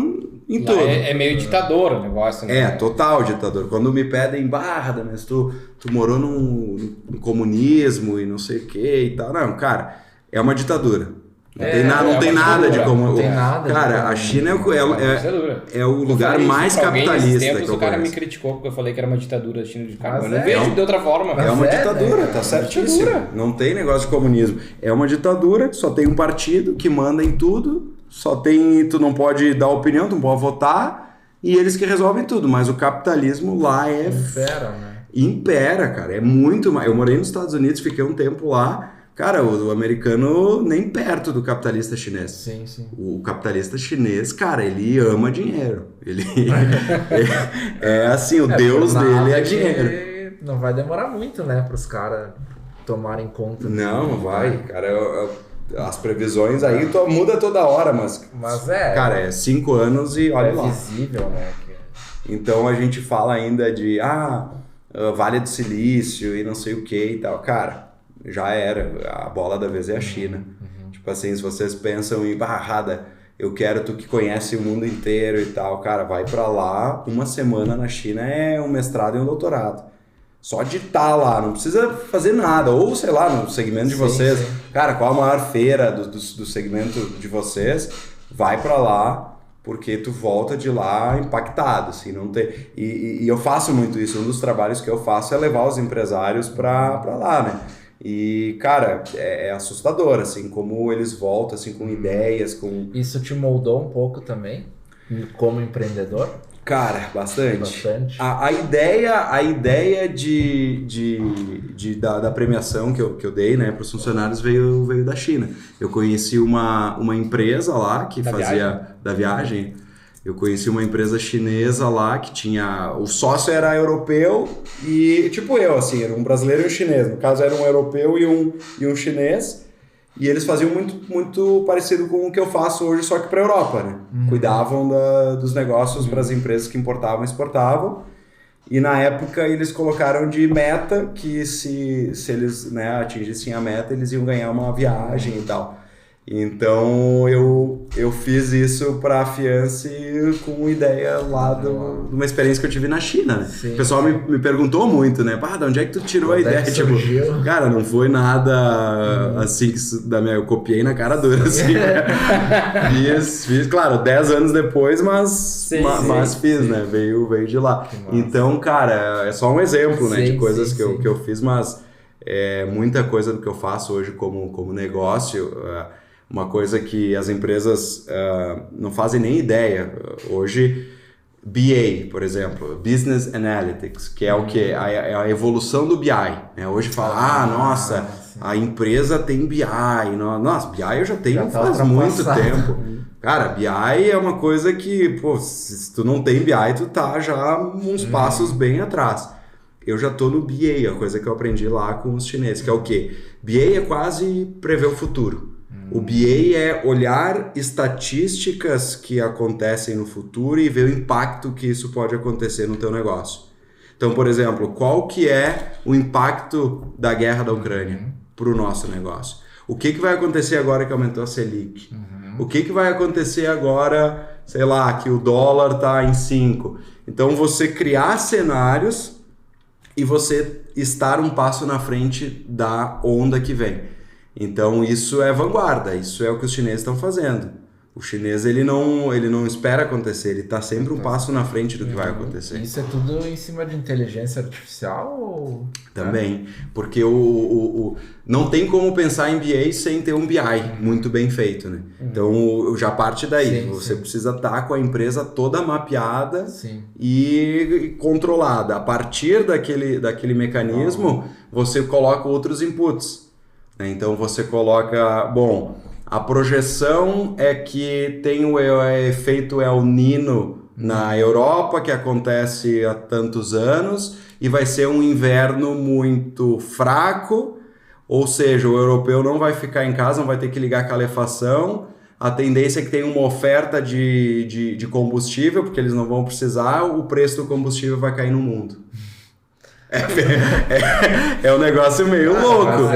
Speaker 3: em tudo.
Speaker 2: É meio ditador o negócio, né?
Speaker 3: É, total ditador. Quando me pedem, mas tu morou no comunismo e não sei o que e tal. Não, cara, é uma ditadura. Não tem nada de como...
Speaker 1: Não tem nada.
Speaker 3: Cara, a China é o lugar mais capitalista que eu conheço.
Speaker 2: O cara me criticou porque eu falei que era uma ditadura a China de cara. Eu não vejo de outra forma.
Speaker 3: É uma ditadura, tá certíssimo. Não tem negócio de comunismo. É uma ditadura, só tem um partido que manda em tudo, tu não pode dar opinião, tu não pode votar, e eles que resolvem tudo. Mas o capitalismo lá
Speaker 1: Impera, né?
Speaker 3: Impera, cara. É muito mais. Eu morei nos Estados Unidos, fiquei um tempo lá. Cara, o americano nem perto do capitalista chinês.
Speaker 1: Sim.
Speaker 3: O capitalista chinês, cara, ele ama dinheiro. Ele é assim, o Deus dele é dinheiro.
Speaker 1: Não vai demorar muito, né, para os caras tomarem conta.
Speaker 3: Não vai, cara. As previsões aí muda toda hora, mas cara, é 5 anos e olha lá.
Speaker 1: É visível, né?
Speaker 3: Então a gente fala ainda de Vale do Silício e não sei o que e tal. Cara, já era, a bola da vez é a China. Tipo assim, se vocês pensam em Rada, eu quero tu que conhece o mundo inteiro e tal, cara, vai pra lá, uma semana na China é um mestrado e um doutorado. Só de estar lá, não precisa fazer nada, ou sei lá, no segmento de vocês, cara, qual a maior feira do segmento de vocês, vai pra lá, porque tu volta de lá impactado, assim, não tem... E eu faço muito isso, um dos trabalhos que eu faço é levar os empresários pra lá, né? E, cara, é assustador, assim, como eles voltam, assim, com ideias, com...
Speaker 1: Isso te moldou um pouco também, como empreendedor?
Speaker 3: Cara, bastante. A ideia da premiação que eu dei, né, para os funcionários veio da China. Eu conheci uma empresa lá que da viagem. Eu conheci uma empresa chinesa lá que tinha... O sócio era europeu e, tipo eu, assim, era um brasileiro e um chinês. No caso, era um europeu e um chinês. E eles faziam muito parecido com o que eu faço hoje, só que para a Europa, né? Cuidavam dos negócios para as empresas que importavam e exportavam. E na época eles colocaram de meta que se eles, né, atingissem a meta, eles iam ganhar uma viagem e tal. Então eu fiz isso para a Fiance com ideia lá de uma experiência que eu tive na China, né? O pessoal me perguntou muito, né? De onde é que tu tirou a ideia? Tipo, cara, não foi nada assim que eu copiei na cara dura, assim. Fiz, claro, 10 anos depois, mas fiz, né? Veio de lá. Então, cara, é só um exemplo, né? De coisas que eu fiz, mas muita coisa do que eu faço hoje como negócio... Uma coisa que as empresas não fazem nem ideia. Hoje, BA, por exemplo, Business Analytics, que é o que? É a evolução do BI. Né? Hoje fala, nossa, a empresa tem BI. Nossa, BI eu já tenho faz muito tempo. Cara, BI é uma coisa que, pô, se tu não tem BI, tu tá já uns passos bem atrás. eu já tô no BA, a coisa que eu aprendi lá com os chineses, que é o quê? BA é quase prever o futuro. O BA é olhar estatísticas que acontecem no futuro e ver o impacto que isso pode acontecer no teu negócio. Então, por exemplo, qual que é o impacto da guerra da Ucrânia para o nosso negócio? O que vai acontecer agora que aumentou a Selic? O que vai acontecer agora, sei lá, que o dólar está em 5? Então, você criar cenários e você estar um passo na frente da onda que vem. Então, isso é vanguarda, isso é o que os chineses estão fazendo. O chinês, ele não espera acontecer, ele está sempre um passo na frente do que vai acontecer.
Speaker 1: Isso é tudo em cima de inteligência artificial? Ou...
Speaker 3: Também, porque não tem como pensar em BA sem ter um BI muito bem feito, né? Então, já parte daí. Você precisa estar com a empresa toda mapeada e controlada. A partir daquele mecanismo, você coloca outros inputs. Então, você coloca... A projeção é que tem o efeito El Niño na Europa, que acontece há tantos anos, e vai ser um inverno muito fraco, ou seja, o europeu não vai ficar em casa, não vai ter que ligar a calefação, a tendência é que tenha uma oferta de combustível, porque eles não vão precisar, o preço do combustível vai cair no mundo. É um negócio meio louco.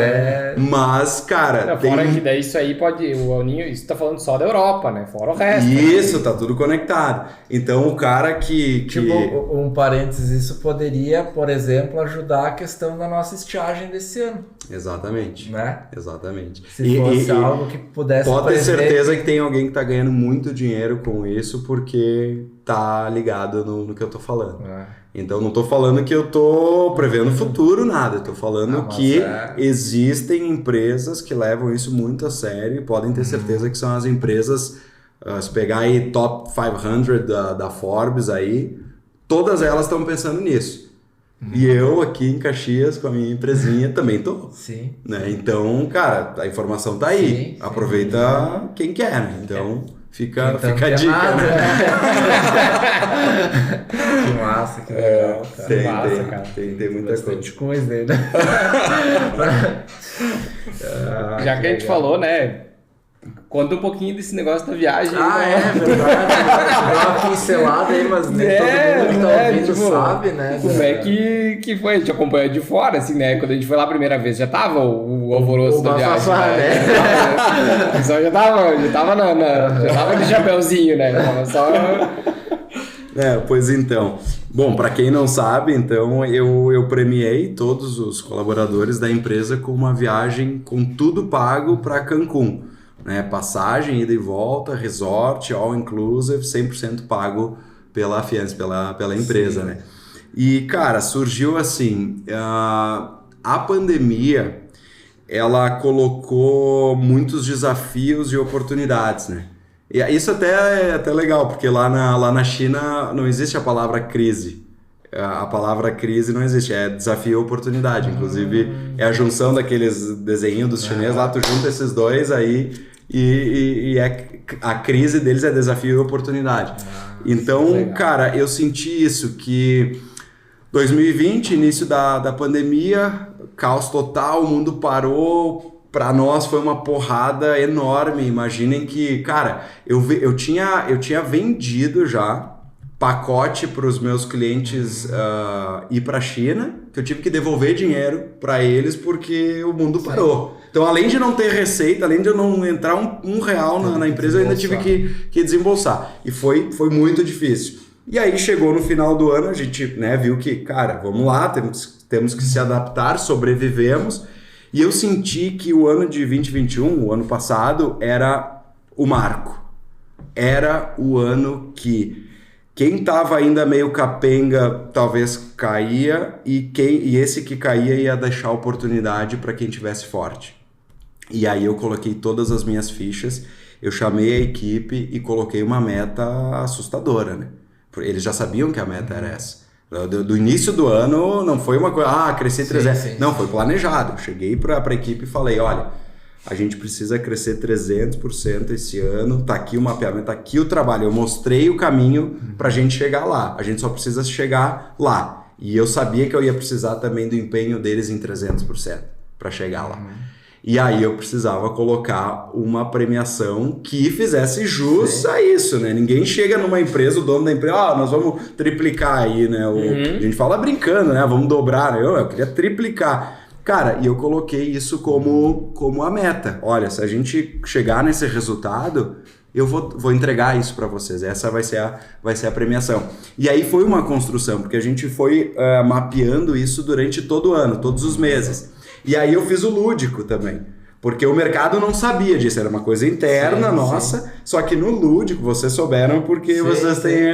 Speaker 3: Mas, cara...
Speaker 2: Fora que daí isso aí pode... O El Niño, isso tá falando só da Europa, né? Fora o resto.
Speaker 3: Isso, tá tudo conectado. Então, o cara que...
Speaker 1: Tipo, um parênteses, isso poderia, por exemplo, ajudar a questão da nossa estiagem desse ano.
Speaker 3: Exatamente.
Speaker 1: Né?
Speaker 3: Exatamente.
Speaker 1: Se fosse algo que pudesse...
Speaker 3: Pode ter certeza que tem alguém que tá ganhando muito dinheiro com isso, porque tá ligado no que eu tô falando. Então, não tô falando que eu tô prevendo o futuro, nada. Eu tô falando que existem empresas que levam isso muito a sério e podem ter certeza que são as empresas, se pegar aí top 500 da Forbes aí, todas elas estão pensando nisso. E eu aqui em Caxias, com a minha empresinha, também tô.
Speaker 1: Sim.
Speaker 3: Né? Então, cara, a informação tá aí. Aproveita quem quer, né? Então... Fica a dica, né?
Speaker 1: Que massa, que legal, cara.
Speaker 3: Tem muita
Speaker 1: coisa aí, né?
Speaker 2: Já que a gente falou, né? Conta um pouquinho desse negócio da viagem.
Speaker 1: É verdade. Dá uma pincelada aí, mas nem todo mundo que tá ouvindo sabe, né?
Speaker 2: Como é que foi? A gente acompanhou de fora, assim, né? Quando a gente foi lá a primeira vez, já tava o alvoroço da viagem. O pessoal já tava de chapeuzinho, né? Tava só...
Speaker 3: Pois então. Bom, para quem não sabe, então eu premiei todos os colaboradores da empresa com uma viagem com tudo pago para Cancún. Né? Passagem, ida e volta, resort, all inclusive, 100% pago pela Fiança, pela empresa, né? E, cara, surgiu assim, a pandemia, ela colocou muitos desafios e oportunidades, né? E isso até é até legal, porque lá na China não existe a palavra crise. A palavra crise não existe, é desafio e oportunidade. Inclusive, é a junção daqueles desenhos dos chineses, lá tu junta esses dois aí e a crise deles é desafio e oportunidade. Então, cara, eu senti isso, que 2020, início da pandemia, caos total, o mundo parou, para nós foi uma porrada enorme. Imaginem que, cara, eu tinha vendido já pacote para os meus clientes ir para a China, que eu tive que devolver dinheiro para eles porque o mundo parou. Então, além de não ter receita, além de eu não entrar um real na empresa, eu ainda tive que desembolsar. E foi muito difícil. E aí chegou no final do ano, a gente, né, viu que, cara, vamos lá, temos que se adaptar, sobrevivemos. E eu senti que o ano de 2021, o ano passado, era o marco. Era o ano que quem estava ainda meio capenga talvez caía e esse que caía ia deixar oportunidade para quem tivesse forte. E aí eu coloquei todas as minhas fichas, eu chamei a equipe e coloquei uma meta assustadora, né? Eles já sabiam que a meta era essa. Do início do ano não foi uma coisa, crescer 300. Não, foi planejado. Eu cheguei para a equipe e falei, olha, a gente precisa crescer 300% esse ano, tá aqui o mapeamento, tá aqui o trabalho. Eu mostrei o caminho para a gente chegar lá. A gente só precisa chegar lá. E eu sabia que eu ia precisar também do empenho deles em 300% para chegar lá. E aí eu precisava colocar uma premiação que fizesse jus a isso, né? Ninguém chega numa empresa, o dono da empresa, nós vamos triplicar aí, né? A gente fala brincando, né? Vamos dobrar, né? Eu queria triplicar. Cara, e eu coloquei isso como a meta. Olha, se a gente chegar nesse resultado, eu vou entregar isso para vocês. Essa vai ser a premiação. E aí foi uma construção, porque a gente foi mapeando isso durante todo o ano, todos os meses. E aí eu fiz o lúdico também. Porque o mercado não sabia disso, era uma coisa interna nossa, só que no lúdico vocês souberam porque vocês têm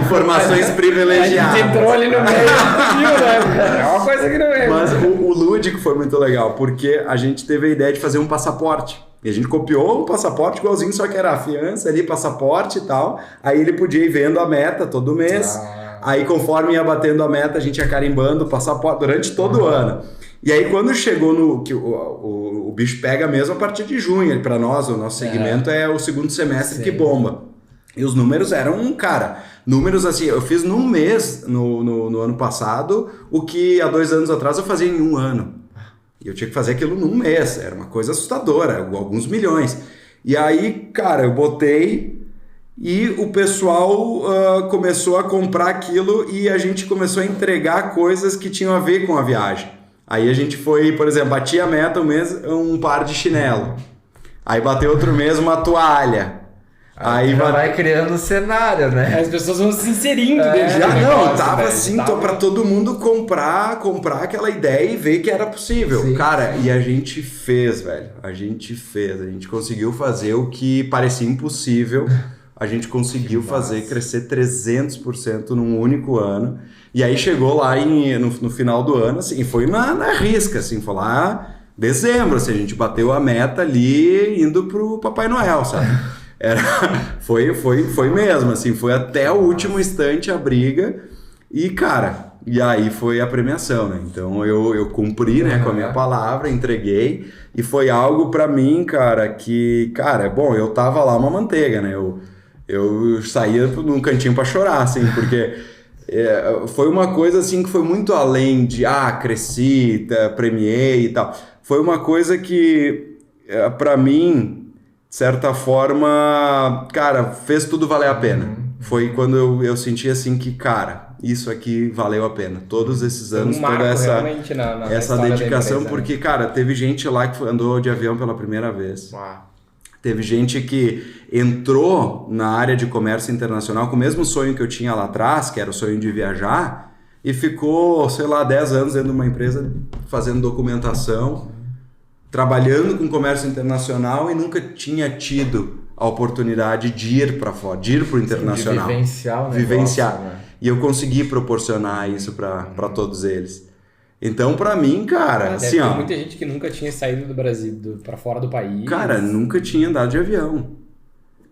Speaker 3: informações privilegiadas.
Speaker 2: A gente entrou ali no meio, viu, né? É uma coisa que não é.
Speaker 3: Mas o lúdico foi muito legal, porque a gente teve a ideia de fazer um passaporte. E a gente copiou o passaporte igualzinho, só que era a fiança ali, passaporte e tal. Aí ele podia ir vendo a meta todo mês. Aí conforme ia batendo a meta, a gente ia carimbando o passaporte durante todo o ano. E aí quando chegou no... que o bicho pega mesmo a partir de junho. Para nós, o nosso segmento é o segundo semestre que bomba. E os números eram, cara... Números assim, eu fiz num mês, no ano passado, o que há 2 anos atrás eu fazia em 1 ano. E eu tinha que fazer aquilo num mês. Era uma coisa assustadora, alguns milhões. E aí, cara, eu botei... E o pessoal começou a comprar aquilo e a gente começou a entregar coisas que tinham a ver com a viagem. Aí a gente foi, por exemplo, batia a meta um mês, um par de chinelo. Aí bateu outro mês uma toalha.
Speaker 1: Aí vai criando cenário, né?
Speaker 2: As pessoas vão se inserindo dentro
Speaker 3: já
Speaker 2: do
Speaker 3: não,
Speaker 2: negócio,
Speaker 3: tava
Speaker 2: né?
Speaker 3: assim, pra todo mundo comprar aquela ideia e ver que era possível. Sim. Cara, e a gente fez, velho. A gente conseguiu fazer o que parecia impossível. A gente conseguiu fazer crescer 300% num único ano. E aí chegou lá no final do ano, assim, foi na risca, assim, foi lá dezembro, assim, a gente bateu a meta ali indo pro Papai Noel, sabe? Foi mesmo, assim, foi até o último instante a briga e, cara, e aí foi a premiação, né? Então eu cumpri, né, com a minha palavra, entreguei e foi algo pra mim, cara, que, cara, bom, eu tava lá uma manteiga, né? Eu saía num cantinho pra chorar, assim, porque foi uma coisa, assim, que foi muito além de, cresci, premiei e tal. Foi uma coisa que, pra mim, de certa forma, cara, fez tudo valer a pena. Foi quando eu senti, assim, que, cara, isso aqui valeu a pena. Todos esses anos, toda essa dedicação, porque, cara, teve gente lá que andou de avião pela primeira vez.
Speaker 1: Uau.
Speaker 3: Teve gente que entrou na área de comércio internacional com o mesmo sonho que eu tinha lá atrás, que era o sonho de viajar, e ficou, sei lá, 10 anos dentro de uma empresa fazendo documentação, trabalhando com comércio internacional e nunca tinha tido a oportunidade de ir para fora, de ir para o internacional.
Speaker 1: De vivenciar.
Speaker 3: Né? E eu consegui proporcionar isso para todos eles. Então, pra mim, cara, assim,
Speaker 2: tem muita gente que nunca tinha saído do Brasil, pra fora do país.
Speaker 3: Cara, nunca tinha andado de avião.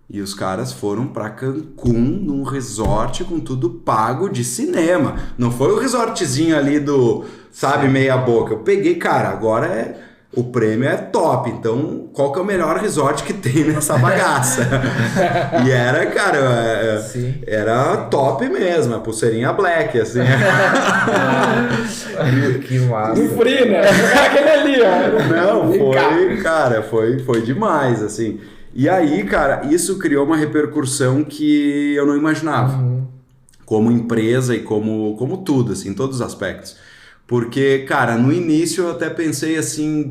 Speaker 3: E os caras foram pra Cancún, num resort com tudo pago de cinema. Não foi o resortzinho ali do, sabe, meia boca. Eu peguei, cara, agora o prêmio é top. Então, qual que é o melhor resort que tem nessa bagaça? E era, cara, era top mesmo. A pulseirinha black, assim.
Speaker 1: Que massa.
Speaker 2: Do free, né? Aquele ali, ó.
Speaker 3: Não, foi demais, assim. E aí, cara, isso criou uma repercussão que eu não imaginava. Como empresa e como tudo, assim, em todos os aspectos. Porque, cara, no início eu até pensei assim,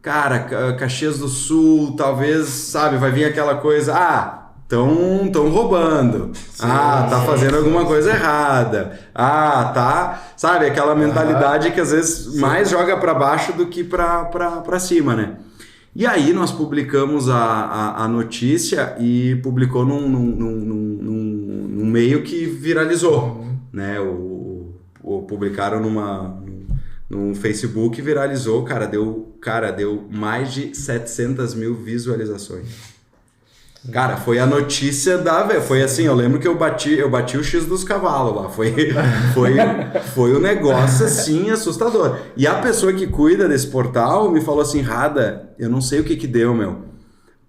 Speaker 3: cara, Caxias do Sul, talvez, sabe, vai vir aquela coisa, estão roubando, tá fazendo alguma coisa errada, tá, sabe, aquela mentalidade que às vezes mais joga para baixo do que para cima, né? E aí nós publicamos a notícia e publicou num meio que viralizou, né? Publicaram no Facebook e viralizou, cara, deu mais de 700 mil visualizações. Cara, foi a notícia foi assim, eu lembro que eu bati o X dos cavalos lá, foi um negócio assim assustador. E a pessoa que cuida desse portal me falou assim, Rada, eu não sei o que deu, meu,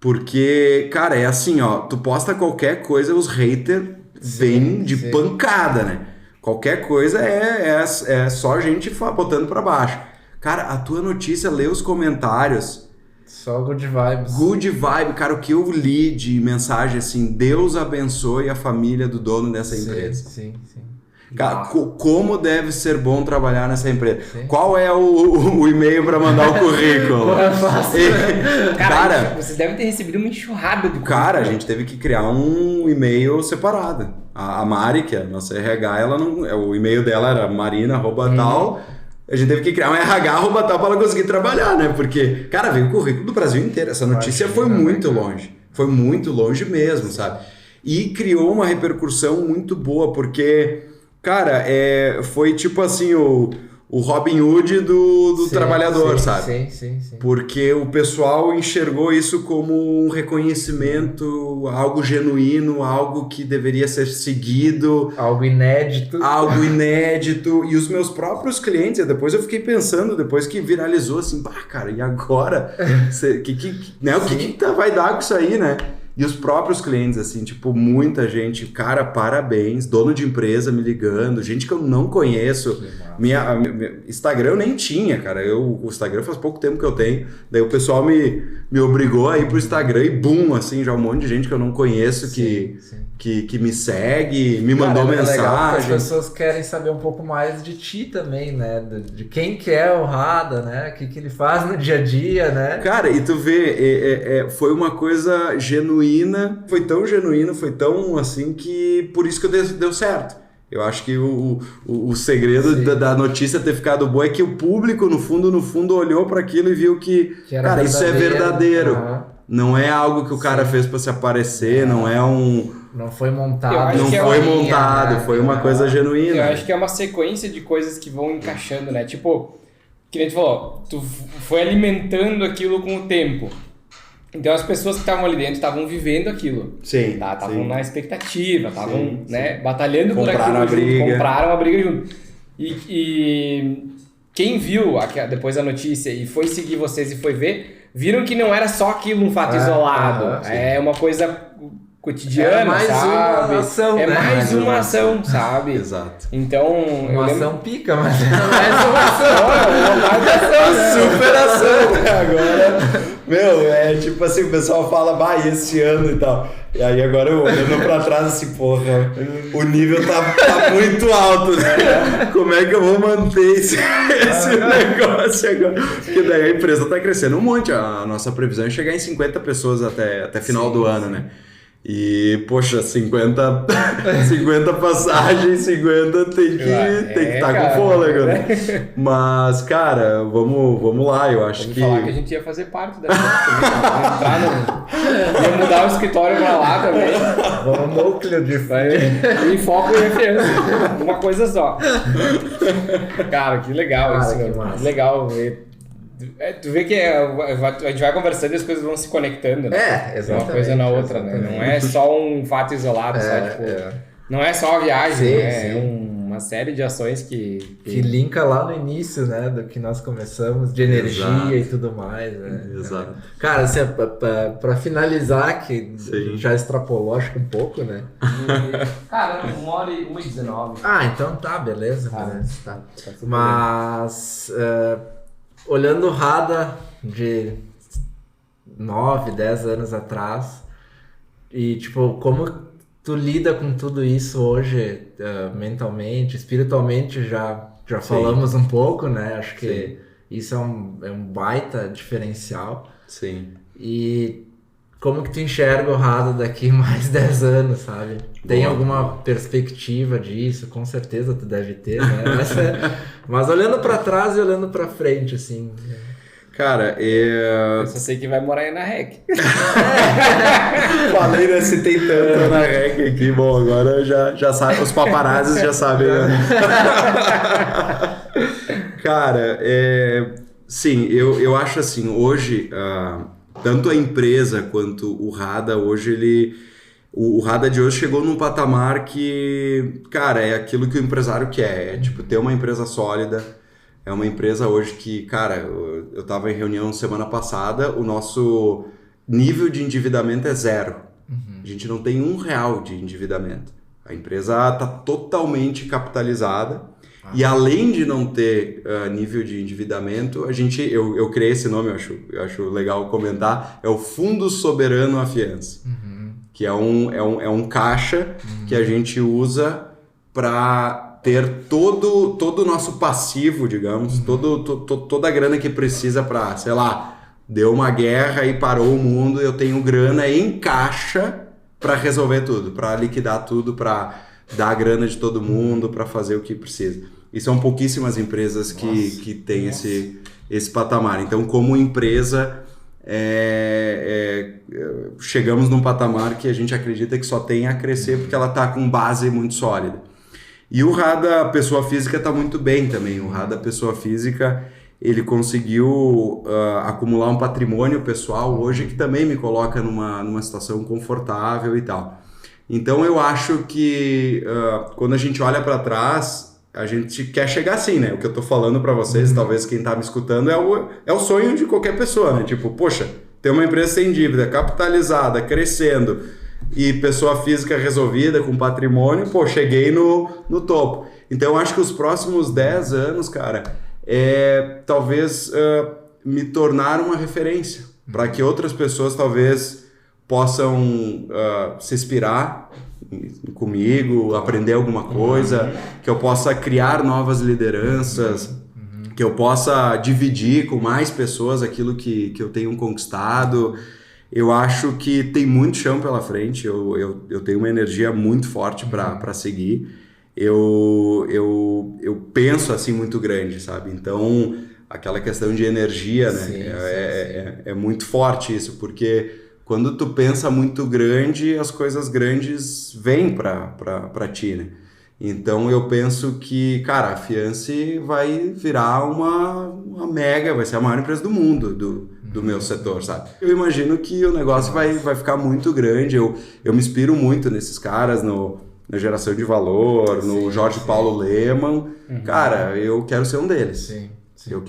Speaker 3: porque, cara, é assim, ó, tu posta qualquer coisa, os haters vêm de pancada, né? Qualquer coisa é só gente botando pra baixo. Cara, a tua notícia, lê os comentários.
Speaker 1: Só good vibes.
Speaker 3: Good vibe, cara, o que eu li de mensagem assim, Deus abençoe a família do dono dessa empresa.
Speaker 1: Sim.
Speaker 3: Cara, como deve ser bom trabalhar nessa empresa.
Speaker 1: Sim.
Speaker 3: Qual é o e-mail para mandar o currículo?
Speaker 2: Cara, vocês devem ter recebido uma enxurrada de currículo.
Speaker 3: Cara, a gente teve que criar um e-mail separado. A Mari, que é a nossa RH, ela não, o e-mail dela era marina@tal. A gente teve que criar um RH tal para ela conseguir trabalhar, né? Porque, cara, veio o currículo do Brasil inteiro. Essa notícia foi muito longe. Foi muito longe mesmo, sabe? E criou uma repercussão muito boa, porque, cara, foi tipo assim, o Robin Hood do trabalhador, sabe?
Speaker 1: Sim.
Speaker 3: Porque o pessoal enxergou isso como um reconhecimento, algo genuíno, algo que deveria ser seguido.
Speaker 1: Algo inédito.
Speaker 3: E os meus próprios clientes, depois eu fiquei pensando, depois que viralizou, assim, cara, e agora? O que vai dar com isso aí, né? E os próprios clientes, assim, tipo, muita gente, cara, parabéns, dono de empresa me ligando, gente que eu não conheço. Minha Instagram eu nem tinha, cara. O Instagram faz pouco tempo que eu tenho. Daí o pessoal me obrigou a ir pro Instagram e boom, assim, já um monte de gente que eu não conheço que me segue, me mandou mensagem.
Speaker 1: Legal, as pessoas querem saber um pouco mais de ti também, né? De quem que é o Rada, né? O que ele faz no dia a dia, né?
Speaker 3: Cara, e tu vê, foi uma coisa genuína, foi tão genuíno, foi tão assim que por isso que deu certo. Eu acho que o segredo da notícia ter ficado boa é que o público, no fundo, olhou para aquilo e viu que cara, isso é verdadeiro. Não é algo que o cara fez para se aparecer, não é um...
Speaker 1: Não foi montado.
Speaker 3: Não foi montado, foi uma coisa genuína.
Speaker 2: Eu acho que é uma sequência de coisas que vão encaixando, né? Tipo, que nem tu falou, tu foi alimentando aquilo com o tempo. Então as pessoas que estavam ali dentro estavam vivendo aquilo.
Speaker 3: Sim.
Speaker 2: Estavam na expectativa, estavam batalhando por
Speaker 3: compraram
Speaker 2: aquilo
Speaker 3: junto,
Speaker 2: compraram a briga junto. E quem viu depois a notícia e foi seguir vocês e foi ver, viram que não era só aquilo, um fato isolado. É uma coisa cotidiana,
Speaker 1: mais
Speaker 2: sabe?
Speaker 1: Uma ação,
Speaker 2: é
Speaker 1: né?
Speaker 2: mais uma ação, sabe?
Speaker 3: Exato.
Speaker 2: Então,
Speaker 1: uma ação pica, mas é mais uma ação.
Speaker 3: Superação, né? Agora, é tipo assim, o pessoal fala, esse ano e tal. E aí agora eu olhando pra trás assim, porra, o nível tá muito alto, né? Como é que eu vou manter esse negócio agora? Porque daí a empresa tá crescendo um monte. A nossa previsão é chegar em 50 pessoas até final do ano, né? E, poxa, 50 passagens, 50 tem que estar com fôlego, né? Mas, cara, vamos lá, eu acho que...
Speaker 2: falar que a gente ia fazer parte da ia mudar o escritório pra lá também.
Speaker 1: Vamos núcleo de
Speaker 2: e foco em referência. Uma coisa só. Cara, que legal isso.
Speaker 1: Que massa.
Speaker 2: Legal ver. Tu vê que a gente vai conversando e as coisas vão se conectando, né?
Speaker 1: Exatamente.
Speaker 2: Uma coisa na outra, né? Não é só um fato isolado, não é só a viagem, né? É uma série de ações que
Speaker 1: linka lá no início, né? Do que nós começamos, de energia e tudo mais, né?
Speaker 3: Exato.
Speaker 1: Cara, assim, pra finalizar, que já extrapolou, acho que um pouco, né?
Speaker 2: Cara, 1h19.
Speaker 1: Então tá, beleza. Tá. Mas... olhando o Rada de 9, 10 anos atrás e tipo, como tu lida com tudo isso hoje, mentalmente, espiritualmente, já falamos um pouco, né? Acho que isso é um baita diferencial.
Speaker 3: Sim.
Speaker 1: E como que tu enxerga o Rada daqui mais 10 anos, sabe? Tem alguma perspectiva disso? Com certeza tu deve ter, né? Mas olhando pra trás e olhando pra frente, assim...
Speaker 3: Cara,
Speaker 2: eu só sei que vai morar aí na REC.
Speaker 3: Falei, né? Se tem tanto na REC aqui, bom, agora já sabe, os paparazzis já sabem, né? Cara, sim, eu acho assim, hoje... tanto a empresa quanto o Rada, hoje o Rada de hoje chegou num patamar que, cara, é aquilo que o empresário quer, tipo, ter uma empresa sólida, é uma empresa hoje que, cara, eu tava em reunião semana passada, o nosso nível de endividamento é 0, a gente não tem R$1 de endividamento, A empresa está totalmente capitalizada e além de não ter nível de endividamento, eu criei esse nome, eu acho legal comentar, é o Fundo Soberano Afiance, que é um caixa que a gente usa para ter todo o nosso passivo, digamos, toda a grana que precisa para, sei lá, deu uma guerra e parou o mundo, eu tenho grana em caixa para resolver tudo, para liquidar tudo, para dar a grana de todo mundo, para fazer o que precisa. E são pouquíssimas empresas que têm esse patamar. Então, como empresa, chegamos num patamar que a gente acredita que só tem a crescer porque ela está com base muito sólida. E o Rada Pessoa Física está muito bem também. O Rada Pessoa Física, ele conseguiu acumular um patrimônio pessoal hoje que também me coloca numa situação confortável e tal. Então eu acho que quando a gente olha para trás, a gente quer chegar assim, né? O que eu tô falando para vocês, talvez quem tá me escutando, é o sonho de qualquer pessoa, né? Tipo, poxa, ter uma empresa sem dívida, capitalizada, crescendo e pessoa física resolvida, com patrimônio, pô, cheguei no topo. Então eu acho que os próximos 10 anos, cara, talvez me tornar uma referência para que outras pessoas talvez possam se inspirar comigo, aprender alguma coisa, que eu possa criar novas lideranças, que eu possa dividir com mais pessoas aquilo que eu tenho conquistado. Eu acho que tem muito chão pela frente, eu tenho uma energia muito forte para seguir. Eu penso assim muito grande, sabe? Então, aquela questão de energia, né?
Speaker 1: Sim.
Speaker 3: É muito forte isso, porque quando tu pensa muito grande, as coisas grandes vêm pra ti, né? Então eu penso que, cara, a Afiance vai virar uma mega, vai ser a maior empresa do mundo do meu setor, sabe? Eu imagino que o negócio vai ficar muito grande, eu me inspiro muito nesses caras, na geração de valor, no Jorge Paulo Lemann. Cara, eu quero ser um deles.
Speaker 1: Sim.
Speaker 3: Eu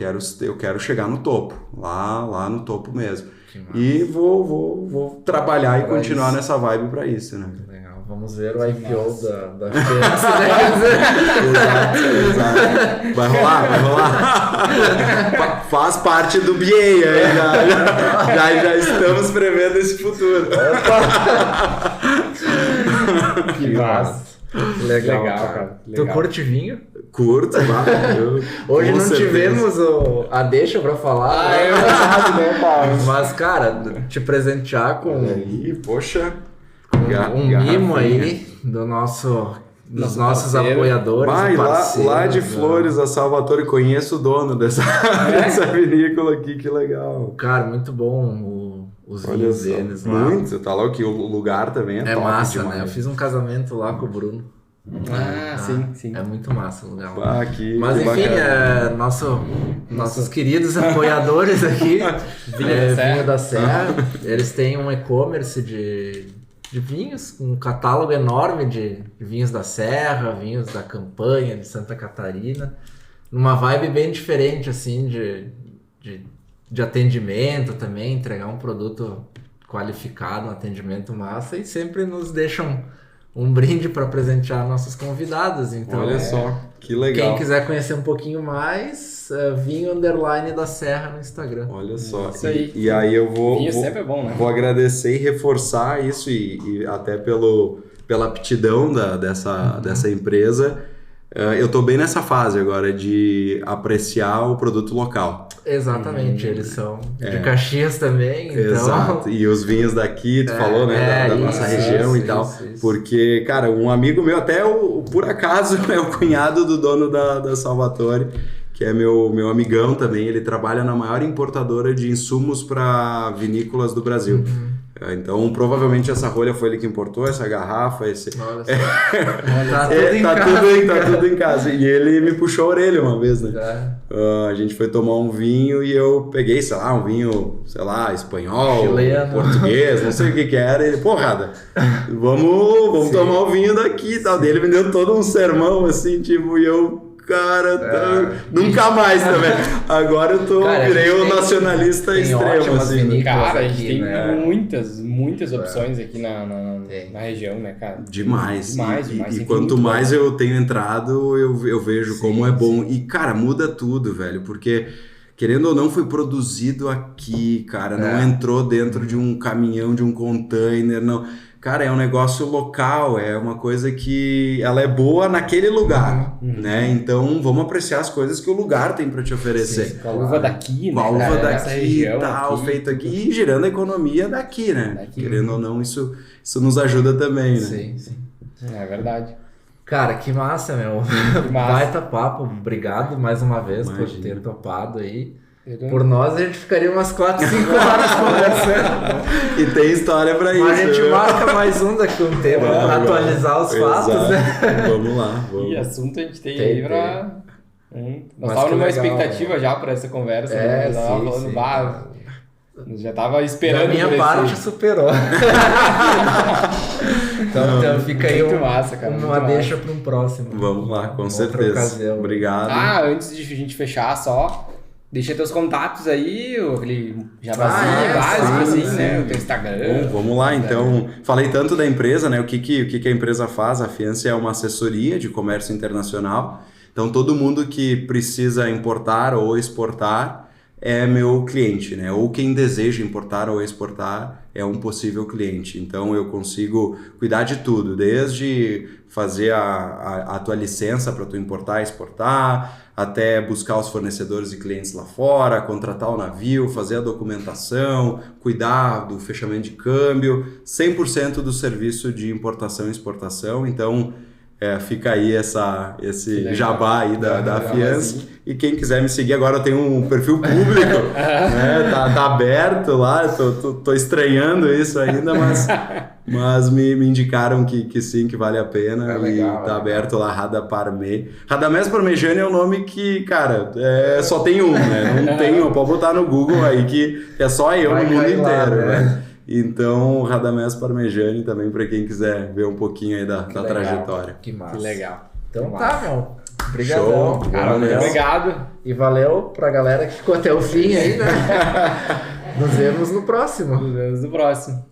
Speaker 3: quero chegar no topo, lá no topo mesmo. E vou trabalhar e continuar nessa vibe para isso, né?
Speaker 1: Legal. Vamos ver o IPO da Afiance, né?
Speaker 3: Exato. Vai rolar. Faz parte do BA aí, já estamos prevendo esse futuro.
Speaker 2: Que massa.
Speaker 1: Legal, cara. Tu curte vinho?
Speaker 3: Curto,
Speaker 1: Hoje não tivemos a deixa pra falar, mas, cara, te presentear com
Speaker 3: poxa,
Speaker 1: um mimo aí dos nossos apoiadores.
Speaker 3: Vai, lá de Flores, a Salvatore, conheço o dono dessa vinícola aqui, que legal.
Speaker 1: Cara, muito bom os vinhos deles lá.
Speaker 3: Muito, tá lá que o lugar também é top
Speaker 1: massa,
Speaker 3: demais.
Speaker 1: né? Eu fiz um casamento lá com o Bruno.
Speaker 2: Sim.
Speaker 1: É muito massa o lugar.
Speaker 3: Mas
Speaker 1: enfim, nossos queridos apoiadores aqui, Vinho da Serra, eles têm um e-commerce de vinhos, um catálogo enorme de vinhos da Serra, vinhos da Campanha, de Santa Catarina, numa vibe bem diferente, assim, de atendimento também, entregar um produto qualificado, um atendimento massa, e sempre nos deixam um brinde para presentear nossos convidados. Então,
Speaker 3: olha só, que legal.
Speaker 1: Quem quiser conhecer um pouquinho mais, vinho_da Serra no Instagram.
Speaker 3: Olha só.
Speaker 2: Isso aí.
Speaker 3: E aí eu
Speaker 2: Vinho sempre é bom, né?
Speaker 3: Vou agradecer e reforçar isso e até pela aptidão dessa empresa. Eu tô bem nessa fase agora de apreciar o produto local.
Speaker 1: Exatamente, eles são de Caxias também, então...
Speaker 3: Exato, e os vinhos daqui, tu falou, né, da nossa região e tal, porque, cara, um amigo meu, até por acaso, é o cunhado do dono da Salvatore, que é meu amigão também, ele trabalha na maior importadora de insumos para vinícolas do Brasil. Então, provavelmente essa rolha foi ele que importou, essa garrafa, esse...
Speaker 1: Olha só.
Speaker 3: Tá tudo em casa. E ele me puxou a orelha uma vez, né? A gente foi tomar um vinho e eu peguei, sei lá, um vinho, sei lá, espanhol,
Speaker 1: chileno,
Speaker 3: português, não sei o que era. E ele, porrada, vamos tomar o vinho daqui e tal. Daí ele me deu todo um sermão, assim, tipo, e eu... cara, nunca mais também. Agora eu virei um nacionalista extremo, assim.
Speaker 2: Cara, a gente
Speaker 1: aqui,
Speaker 2: tem
Speaker 1: né?
Speaker 2: muitas opções aqui na região, né, cara?
Speaker 3: Demais.
Speaker 2: Demais.
Speaker 3: E quanto mais eu tenho entrado, eu vejo como é bom. E, cara, muda tudo, velho, porque... Querendo ou não, foi produzido aqui, cara. Não entrou dentro de um caminhão, de um container, não. Cara, é um negócio local, é uma coisa que ela é boa naquele lugar, né? Então, vamos apreciar as coisas que o lugar tem para te oferecer.
Speaker 2: Com a uva daqui, né?
Speaker 3: Com a uva
Speaker 2: Dessa
Speaker 3: daqui,
Speaker 2: região
Speaker 3: tal,
Speaker 2: aqui.
Speaker 3: feito aqui e girando a economia daqui, né? Querendo ou não, isso nos ajuda também, né?
Speaker 1: Sim.
Speaker 2: É verdade.
Speaker 1: Cara, que massa, meu.
Speaker 2: Que massa.
Speaker 1: Baita papo. Obrigado mais uma vez por
Speaker 3: Imagina.
Speaker 1: ter topado aí. Por nós, a gente ficaria umas 4, 5 horas conversando.
Speaker 3: E tem história pra isso.
Speaker 1: Mas a gente
Speaker 3: viu?
Speaker 1: marca mais um daqui a um tempo pra atualizar os fatos, né?
Speaker 3: Vamos lá.
Speaker 2: E assunto a gente tem
Speaker 1: Tem,
Speaker 2: aí pra... Nós
Speaker 1: Mas
Speaker 2: estávamos
Speaker 1: que
Speaker 2: numa
Speaker 1: legal,
Speaker 2: expectativa já pra essa conversa. Né? Nós tava falando,
Speaker 1: sim.
Speaker 2: bah, já tava esperando.
Speaker 1: Da minha
Speaker 2: por
Speaker 1: parte,
Speaker 2: esse...
Speaker 1: superou. Então fica aí
Speaker 2: Muito massa, cara,
Speaker 1: uma
Speaker 2: muito
Speaker 1: deixa para um próximo.
Speaker 3: Vamos lá, com
Speaker 1: Uma
Speaker 3: certeza.
Speaker 1: outra ocasião.
Speaker 3: Obrigado.
Speaker 2: Antes de a gente fechar só, deixa teus contatos aí, aquele jabazinho básico,
Speaker 1: sim,
Speaker 2: assim, né? O teu Instagram.
Speaker 3: Bom, vamos lá, então. Falei tanto da empresa, né? O que a empresa faz? A Fiance é uma assessoria de comércio internacional. Então, todo mundo que precisa importar ou exportar é meu cliente, né? Ou quem deseja importar ou exportar é um possível cliente. Então, eu consigo cuidar de tudo, desde fazer a tua licença para tu importar e exportar, até buscar os fornecedores e clientes lá fora, contratar o navio, fazer a documentação, cuidar do fechamento de câmbio, 100% do serviço de importação e exportação. Então, fica aí esse jabá aí da Fiance. E quem quiser me seguir, agora eu tenho um perfil público, né? Tá aberto lá, tô estranhando isso ainda, mas me indicaram que sim, que vale a pena.
Speaker 1: Legal,
Speaker 3: tá aberto lá, Rada Parme. Radamés Parmegiani é um nome que, cara, só tem um, né? Não tem, pode botar no Google aí que é só eu no mundo inteiro, né? Então, Radamés Parmegiani também, para quem quiser ver um pouquinho aí da trajetória.
Speaker 1: Que massa.
Speaker 2: Que legal.
Speaker 1: Então
Speaker 2: Que
Speaker 1: tá, meu. Obrigadão.
Speaker 3: Show.
Speaker 2: Cara, muito obrigado.
Speaker 1: E valeu pra galera que ficou até o fim aí, né? Nos vemos no próximo.
Speaker 2: Nos vemos no próximo.